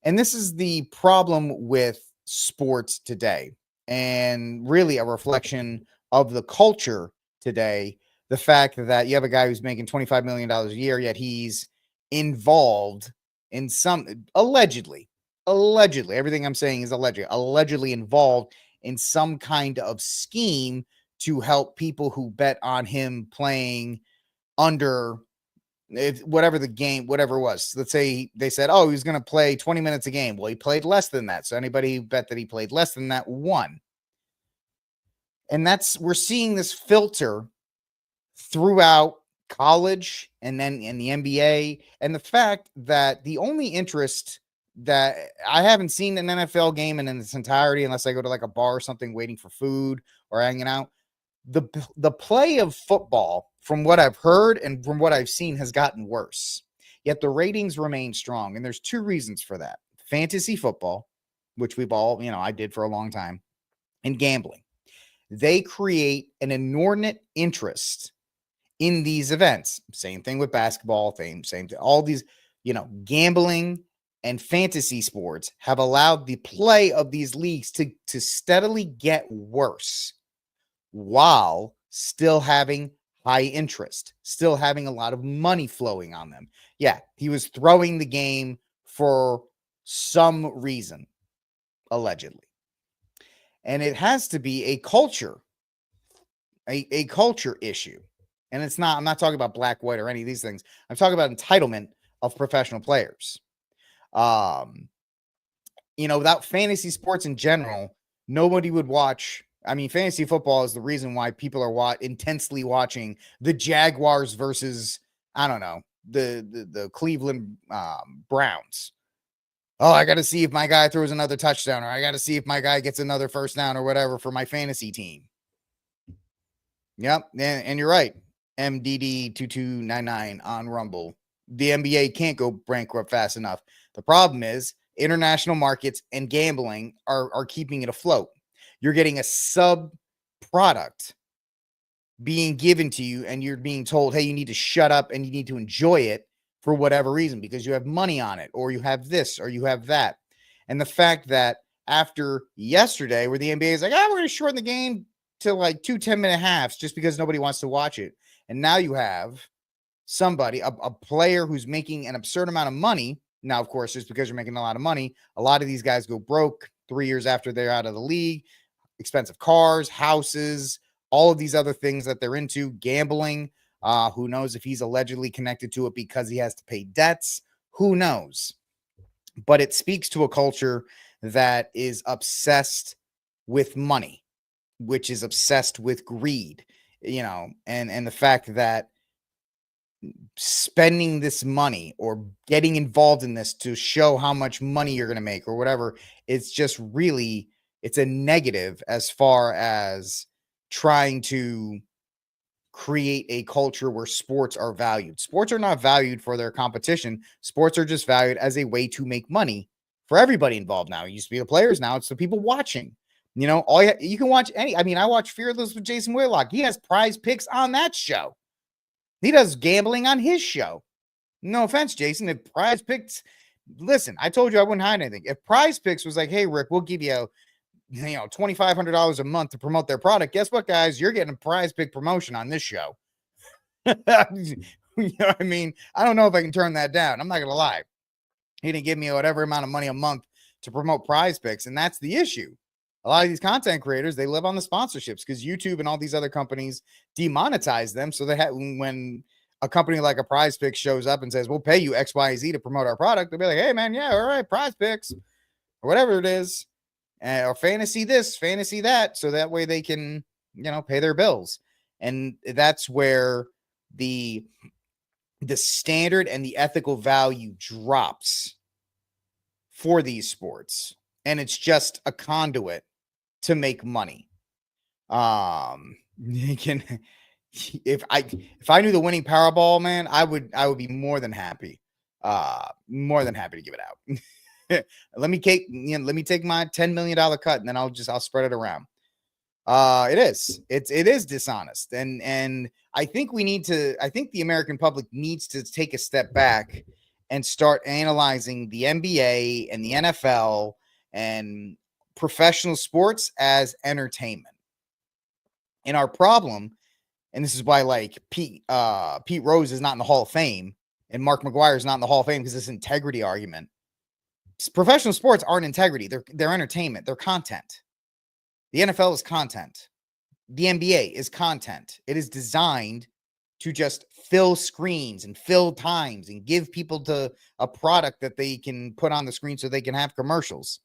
And this is the problem with sports today, and really a reflection of the culture today. The fact that you have a guy who's making $25 million a year, yet he's involved in allegedly, everything I'm saying is allegedly involved in some kind of scheme to help people who bet on him playing under whatever it was. Let's say they said, oh, he's going to play 20 minutes a game. Well, he played less than that. So anybody who bet that he played less than that won. And we're seeing this filter throughout college and then in the NBA. And the fact that the only interest that I haven't seen an NFL game in its entirety, unless I go to like a bar or something waiting for food or hanging out, the play of football, from what I've heard and from what I've seen, has gotten worse. Yet the ratings remain strong. And there's 2 reasons for that. Fantasy football, which we've all, I did for a long time, and gambling. They create an inordinate interest in these events. Same thing with basketball, same thing. All these, gambling and fantasy sports have allowed the play of these leagues to steadily get worse while still having high interest, still having a lot of money flowing on them. Yeah, he was throwing the game for some reason, allegedly. And it has to be a culture issue. And I'm not talking about black, white, or any of these things. I'm talking about entitlement of professional players. Without fantasy sports in general, nobody would watch. I mean, fantasy football is the reason why people are intensely watching the Jaguars versus, I don't know, the Cleveland Browns. Oh, I got to see if my guy throws another touchdown, or I got to see if my guy gets another first down or whatever for my fantasy team. Yep. And you're right. MDD2299 on Rumble. The NBA can't go bankrupt fast enough. The problem is international markets and gambling are keeping it afloat. You're getting a sub product being given to you, and you're being told, hey, you need to shut up and you need to enjoy it for whatever reason, because you have money on it, or you have this, or you have that. And the fact that after yesterday, where the NBA is like, we're going to shorten the game to like 2 10-minute halves just because nobody wants to watch it. And now you have somebody, a player who's making an absurd amount of money. Now, of course, just because you're making a lot of money, a lot of these guys go broke 3 years after they're out of the league. Expensive cars, houses, all of these other things that they're into, gambling. Who knows if he's allegedly connected to it because he has to pay debts? Who knows? But it speaks to a culture that is obsessed with money, which is obsessed with greed, and the fact that spending this money or getting involved in this to show how much money you're going to make or whatever, it's just really, it's a negative as far as trying to create a culture where sports are valued. Sports are not valued for their competition. Sports are just valued as a way to make money for everybody involved now. It used to be the players. Now it's the people watching. All you can watch any. I mean, I watch Fearless with Jason Whitlock. He has Prize Picks on that show. He does gambling on his show. No offense, Jason. If Prize Picks, listen, I told you I wouldn't hide anything. If Prize Picks was like, hey, Rick, we'll give you $2,500 a month to promote their product. Guess what, guys? You're getting a Prize Pick promotion on this show. You know what I mean? I don't know if I can turn that down. I'm not going to lie. He didn't give me whatever amount of money a month to promote Prize Picks, and that's the issue. A lot of these content creators, they live on the sponsorships because YouTube and all these other companies demonetize them. So when a company like a Prize Picks shows up and says, we'll pay you X, Y, Z to promote our product, they'll be like, hey, man, yeah, all right, Prize Picks or whatever it is. Or fantasy this, fantasy that. So that way they can, pay their bills. And that's where the standard and the ethical value drops for these sports. And it's just a conduit to make money. If I knew the winning Powerball, man, I would be more than happy to give it out. Let me take my $10 million cut, and then I'll spread it around. It is dishonest. And I think the American public needs to take a step back and start analyzing the NBA and the NFL and professional sports as entertainment. And our problem, and this is why like Pete Rose is not in the Hall of Fame and Mark McGuire is not in the Hall of Fame, because this integrity argument. Professional sports aren't integrity. They're entertainment. They're content. The NFL is content. The NBA is content. It is designed to just fill screens and fill times and give people to a product that they can put on the screen so they can have commercials.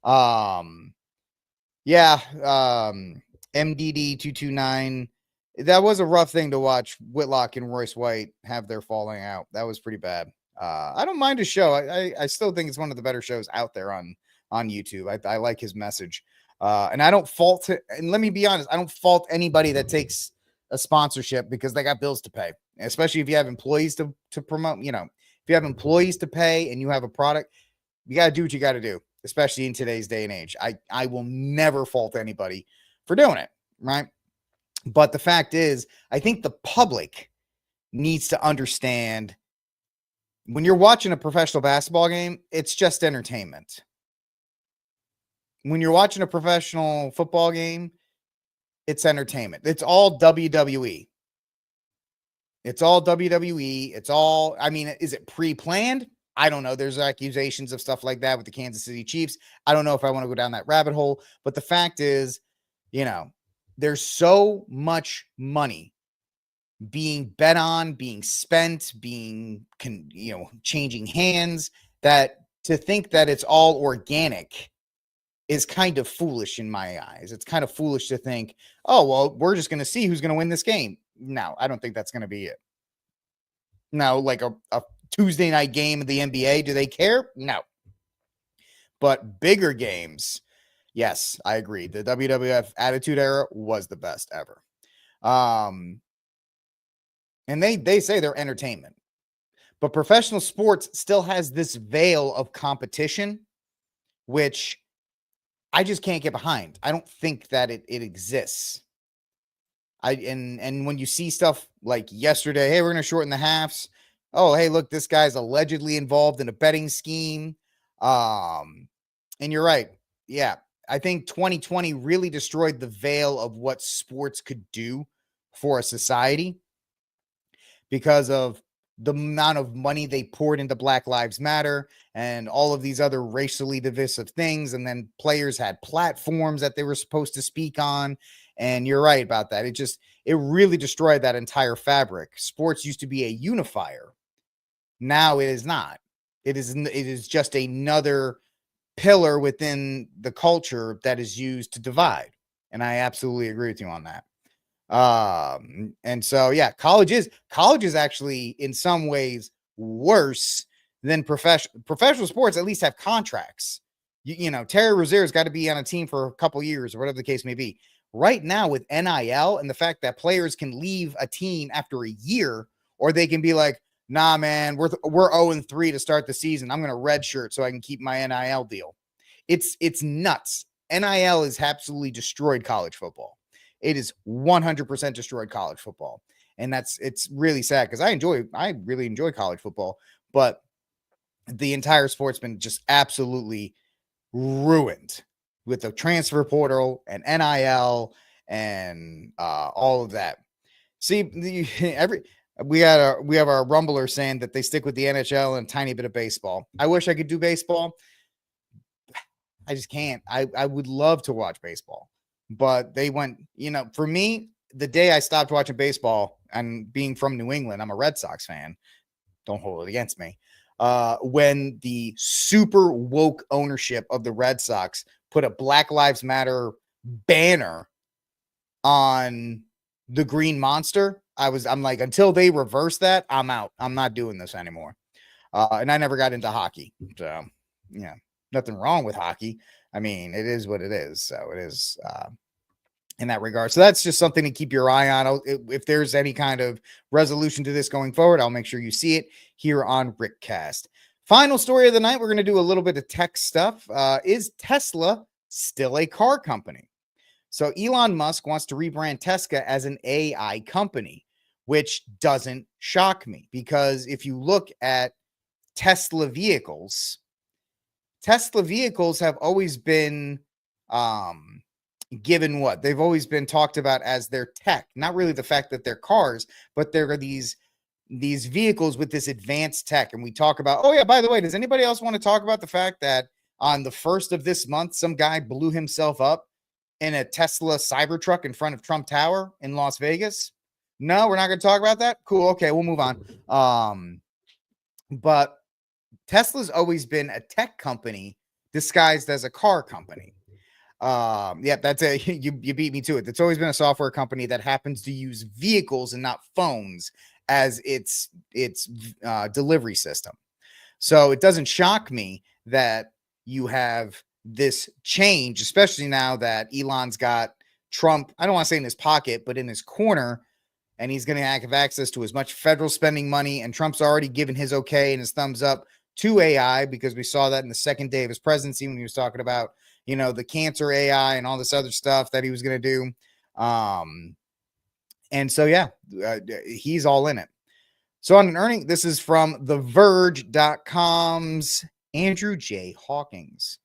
MDD229. That was a rough thing to watch. Whitlock and Royce White have their falling out. That was pretty bad. I don't mind his show. I still think it's one of the better shows out there on YouTube. I like his message. And I don't fault it. And let me be honest, I don't fault anybody that takes a sponsorship because they got bills to pay, especially if you have employees to promote. If you have employees to pay and you have a product, you got to do what you got to do, especially in today's day and age. I will never fault anybody for doing it, right? But the fact is, I think the public needs to understand when you're watching a professional basketball game, it's just entertainment. When you're watching a professional football game, it's entertainment. It's all WWE. It's all WWE. It's all, is it pre-planned? I don't know. There's accusations of stuff like that with the Kansas City Chiefs. I don't know if I want to go down that rabbit hole, but the fact is, there's so much money being bet on, being spent, changing hands, that to think that it's all organic is kind of foolish in my eyes. It's kind of foolish to think, oh, well, we're just going to see who's going to win this game. No, I don't think that's going to be it. Now, like a Tuesday night game of the NBA, do they care? No. But bigger games, yes, I agree. The WWF Attitude Era was the best ever. And they say they're entertainment. But professional sports still has this veil of competition, which I just can't get behind. I don't think that it exists. And when you see stuff like yesterday, hey, we're going to shorten the halves. Oh, hey, look, this guy's allegedly involved in a betting scheme. And you're right. Yeah. I think 2020 really destroyed the veil of what sports could do for a society because of the amount of money they poured into Black Lives Matter and all of these other racially divisive things. And then players had platforms that they were supposed to speak on. And you're right about that. It really destroyed that entire fabric. Sports used to be a unifier. Now it is not. It is just another pillar within the culture that is used to divide. And I absolutely agree with you on that. And so, yeah, college is actually in some ways worse than professional sports. At least have contracts. You know, Terry Rozier has got to be on a team for a couple years or whatever the case may be. Right now with NIL and the fact that players can leave a team after a year, or they can be like, nah, man, we're 0-3 to start the season. I'm going to redshirt so I can keep my NIL deal. It's nuts. NIL has absolutely destroyed college football. It is 100% destroyed college football. And it's really sad because I really enjoy college football, but the entire sport's been just absolutely ruined with the transfer portal and NIL and all of that. See, we have our Rumbler saying that they stick with the NHL and a tiny bit of baseball. I wish I could do baseball. I just can't. I would love to watch baseball, but they went, for me, the day I stopped watching baseball, and being from New England, I'm a Red Sox fan. Don't hold it against me. When the super woke ownership of the Red Sox put a Black Lives Matter banner on the Green Monster, I'm like, until they reverse that, I'm out. I'm not doing this anymore. And I never got into hockey. So, yeah, nothing wrong with hockey. I mean, it is what it is. So it is in that regard. So that's just something to keep your eye on. If there's any kind of resolution to this going forward, I'll make sure you see it here on RickCast. Final story of the night, we're going to do a little bit of tech stuff. Is Tesla still a car company? So Elon Musk wants to rebrand Tesla as an AI company, which doesn't shock me, because if you look at Tesla vehicles have always been given what? They've always been talked about as their tech, not really the fact that they're cars, but there are these vehicles with this advanced tech. And we talk about, oh yeah, by the way, does anybody else want to talk about the fact that on the 1st of this month, some guy blew himself up in a Tesla Cybertruck in front of Trump Tower in Las Vegas? No, we're not going to talk about that. Cool. Okay, we'll move on. But Tesla's always been a tech company disguised as a car company. Yeah, that's it. You beat me to it. It's always been a software company that happens to use vehicles and not phones as its delivery system. So it doesn't shock me that you have this change, especially now that Elon's got Trump, I don't want to say in his pocket, but in his corner, and he's going to have access to as much federal spending money. And Trump's already given his okay and his thumbs up to AI, because we saw that in the second day of his presidency when he was talking about, the cancer AI and all this other stuff that he was going to do. And so, yeah, he's all in it. So on an earning, this is from TheVerge.com's Andrew J. Hawkins.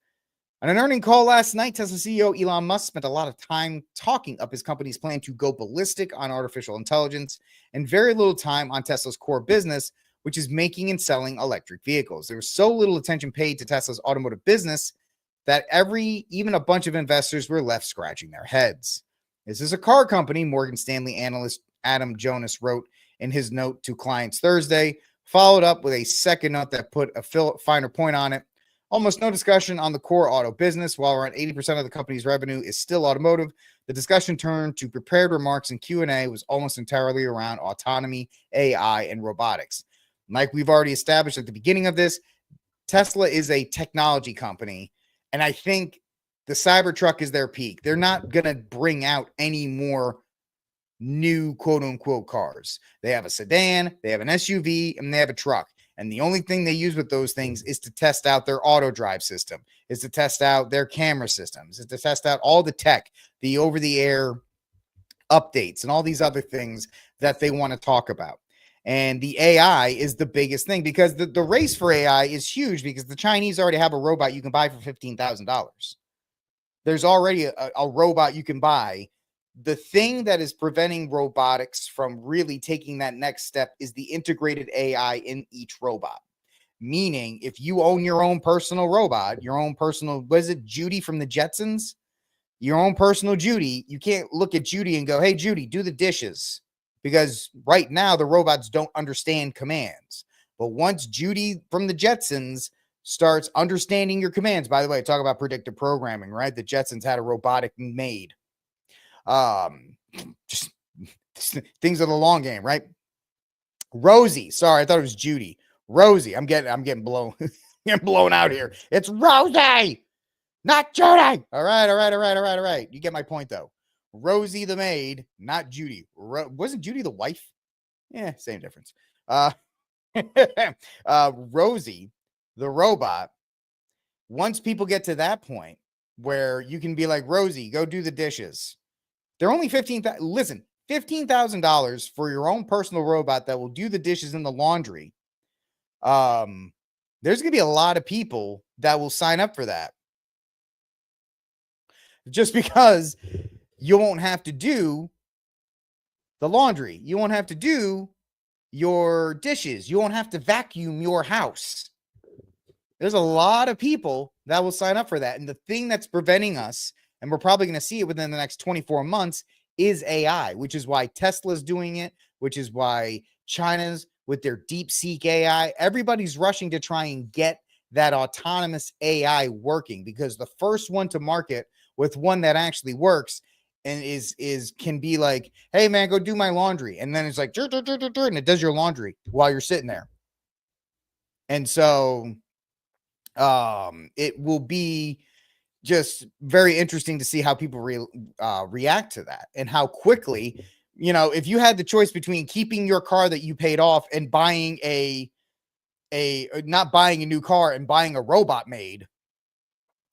On an earning call last night, Tesla CEO Elon Musk spent a lot of time talking up his company's plan to go ballistic on artificial intelligence and very little time on Tesla's core business, which is making and selling electric vehicles. There was so little attention paid to Tesla's automotive business that even a bunch of investors were left scratching their heads. This is a car company, Morgan Stanley analyst Adam Jonas wrote in his note to clients Thursday, followed up with a second note that put a finer point on it. Almost no discussion on the core auto business. While around 80% of the company's revenue is still automotive, the discussion turned to prepared remarks, and Q&A was almost entirely around autonomy, AI, and robotics. Like we've already established at the beginning of this, Tesla is a technology company, and I think the Cybertruck is their peak. They're not going to bring out any more new quote-unquote cars. They have a sedan, they have an SUV, and they have a truck. And the only thing they use with those things is to test out their auto drive system, is to test out their camera systems, is to test out all the tech, the over-the-air updates, and all these other things that they want to talk about. And the AI is the biggest thing, because the race for AI is huge, because the Chinese already have a robot you can buy for $15,000. There's already a robot you can buy. The thing that is preventing robotics from really taking that next step is the integrated AI in each robot. Meaning, if you own your own personal robot, your own personal, was it Judy from the Jetsons? Your own personal Judy, you can't look at Judy and go, hey, Judy, do the dishes. Because right now, the robots don't understand commands. But once Judy from the Jetsons starts understanding your commands, by the way, talk about predictive programming, right? The Jetsons had a robotic maid. Just things of the long game, right? Rosie, sorry, I thought it was Judy. Rosie, I'm getting blown, getting blown out here. It's Rosie, not Judy. All right. You get my point though. Rosie the maid, not Judy. Wasn't Judy the wife? Yeah, same difference. Rosie, the robot. Once people get to that point where you can be like, Rosie, go do the dishes. They're only $15,000 for your own personal robot that will do the dishes in the laundry. There's going to be a lot of people that will sign up for that. Just because you won't have to do the laundry. You won't have to do your dishes. You won't have to vacuum your house. There's a lot of people that will sign up for that. And the thing that's preventing us, and we're probably going to see it within the next 24 months, is AI, which is why Tesla's doing it, which is why China's with their DeepSeek AI. Everybody's rushing to try and get that autonomous AI working, because the first one to market with one that actually works and can be like, hey man, go do my laundry. And then it's like, and it does your laundry while you're sitting there. And so it will be just very interesting to see how people react to that, and how quickly, if you had the choice between keeping your car that you paid off and buying not buying a new car and buying a robot maid,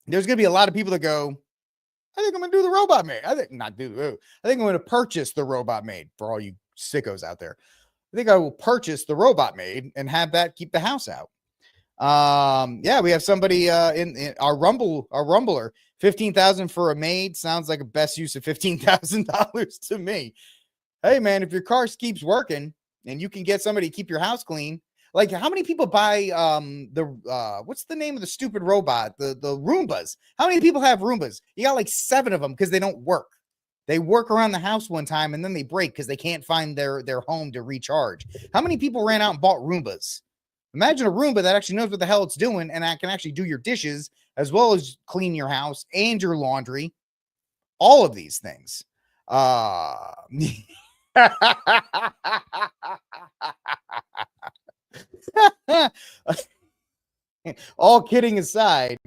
there's going to be a lot of people that go, I think I'm going to do the robot maid. I think I'm going to purchase the robot maid. For all you sickos out there, I think I will purchase the robot maid and have that keep the house out. Yeah, we have somebody in our Rumbler, 15,000 for a maid sounds like a best use of $15,000 to me. Hey man, if your car keeps working and you can get somebody to keep your house clean, like how many people buy what's the name of the stupid robot, the Roombas? How many people have Roombas? You got like 7 of them because they don't work. They work around the house one time and then they break because they can't find their home to recharge. How many people ran out and bought Roombas? Imagine a Roomba that actually knows what the hell it's doing and that can actually do your dishes as well as clean your house and your laundry. All of these things. All kidding aside,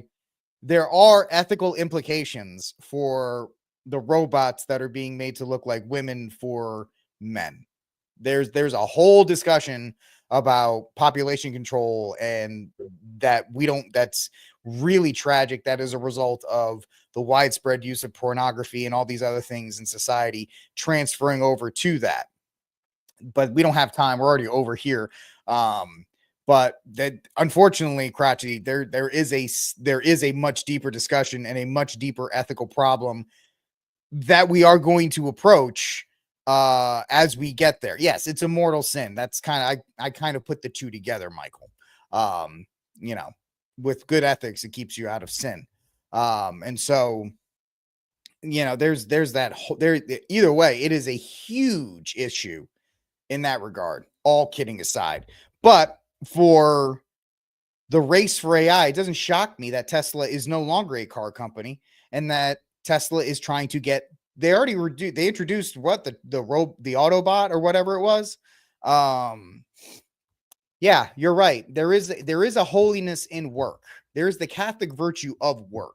there are ethical implications for the robots that are being made to look like women for men. There's a whole discussion about population control, and that's really tragic. That is a result of the widespread use of pornography and all these other things in society transferring over to that. But we don't have time. We're already over here. But that, unfortunately, Crotchety, there is a much deeper discussion and a much deeper ethical problem that we are going to approach as we get there. Yes, it's a mortal sin. That's I kind of put the two together, Michael. With good ethics, it keeps you out of sin. And so, there's that either way, it is a huge issue in that regard, all kidding aside. But for the race for AI, it doesn't shock me that Tesla is no longer a car company and that Tesla is trying to get, they introduced what, the Autobot or whatever it was. Yeah, you're right. There is a holiness in work. There's the Catholic virtue of work.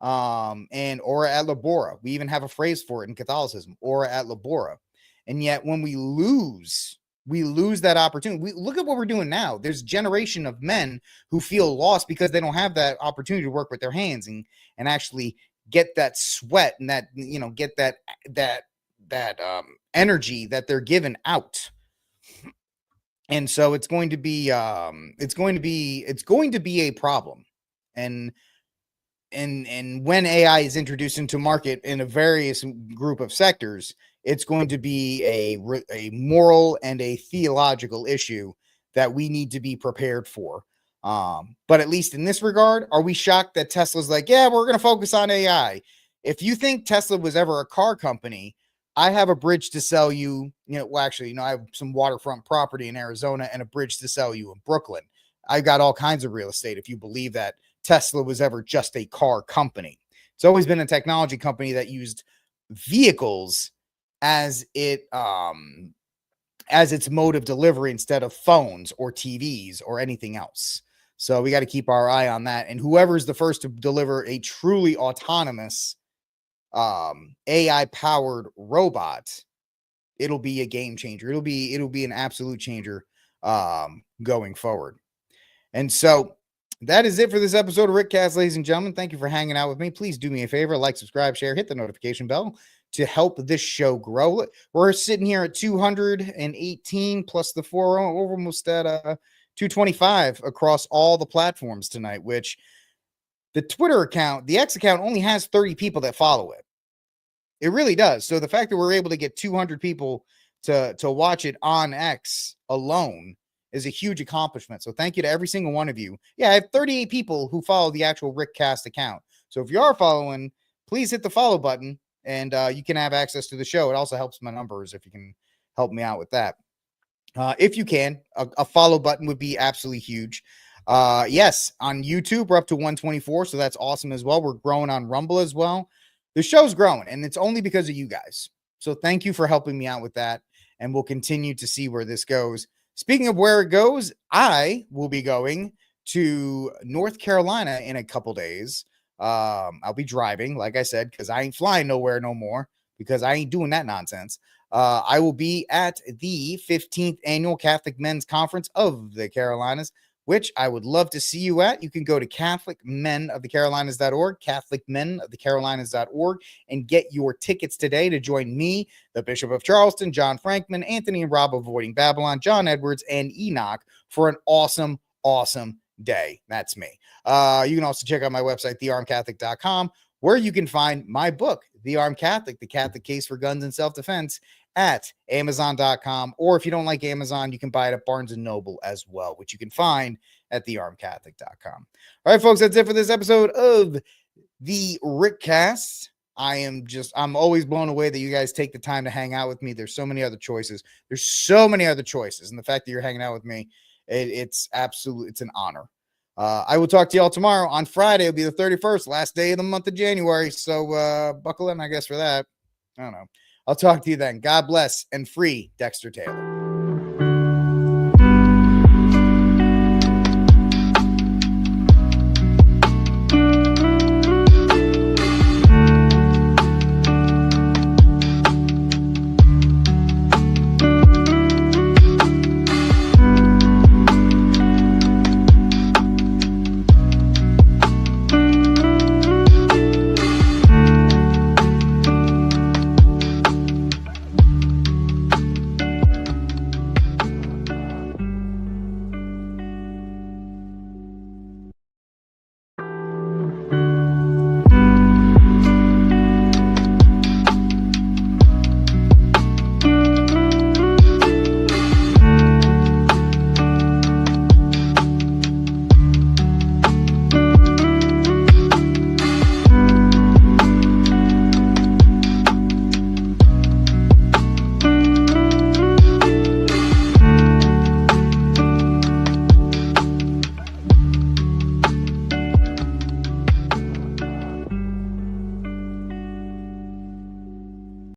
And ora et labora. We even have a phrase for it in Catholicism, ora et labora. And yet when we lose that opportunity. Look at what we're doing now. There's a generation of men who feel lost because they don't have that opportunity to work with their hands and actually get that sweat and that, get that energy that they're given out. And so it's going to be a problem. And and when AI is introduced into market in a various group of sectors, it's going to be a moral and a theological issue that we need to be prepared for. But at least in this regard, are we shocked that Tesla's like, yeah, we're going to focus on AI? If you think Tesla was ever a car company, I have a bridge to sell you. Well, actually, I have some waterfront property in Arizona and a bridge to sell you in Brooklyn. I've got all kinds of real estate. If you believe that Tesla was ever just a car company, it's always been a technology company that used vehicles as its mode of delivery instead of phones or TVs or anything else. So we got to keep our eye on that. And whoever's the first to deliver a truly autonomous AI powered robot, it'll be a game changer. It'll be an absolute changer going forward. And so that is it for this episode of RickCast, ladies and gentlemen. Thank you for hanging out with me. Please do me a favor, like, subscribe, share, hit the notification bell to help this show grow. We're sitting here at 218 plus the 4, almost at 225 across all the platforms tonight, which the Twitter account, the X account, only has 30 people that follow it. It really does. So the fact that we're able to get 200 people to watch it on X alone is a huge accomplishment. So thank you to every single one of you. Yeah, I have 38 people who follow the actual RickCast account. So if you are following, please hit the follow button and you can have access to the show. It also helps my numbers if you can help me out with that. If you can, a follow button would be absolutely huge. Yes, on YouTube, we're up to 124. So that's awesome as well. We're growing on Rumble as well. The show's growing and it's only because of you guys. So thank you for helping me out with that. And we'll continue to see where this goes. Speaking of where it goes, I will be going to North Carolina in a couple days. I'll be driving, like I said, because I ain't flying nowhere no more because I ain't doing that nonsense. I will be at the 15th Annual Catholic Men's Conference of the Carolinas, which I would love to see you at. You can go to CatholicMenOfTheCarolinas.org, CatholicMenOfTheCarolinas.org, and get your tickets today to join me, the Bishop of Charleston, John Frankman, Anthony and Rob Avoiding Babylon, John Edwards, and Enoch for an awesome, awesome day. That's me. You can also check out my website, thearmedcatholic.com, where you can find my book, The Armed Catholic, The Catholic Case for Guns and Self-Defense, at Amazon.com, or if you don't like Amazon, you can buy it at Barnes & Noble as well, which you can find at thearmedcatholic.com. All right, folks, that's it for this episode of the RickCast. I'm always blown away that you guys take the time to hang out with me. There's so many other choices. And the fact that you're hanging out with me, it's an honor. I will talk to y'all tomorrow on Friday. It'll be the 31st, last day of the month of January. So buckle in, I guess, for that. I don't know. I'll talk to you then. God bless and free Dexter Taylor.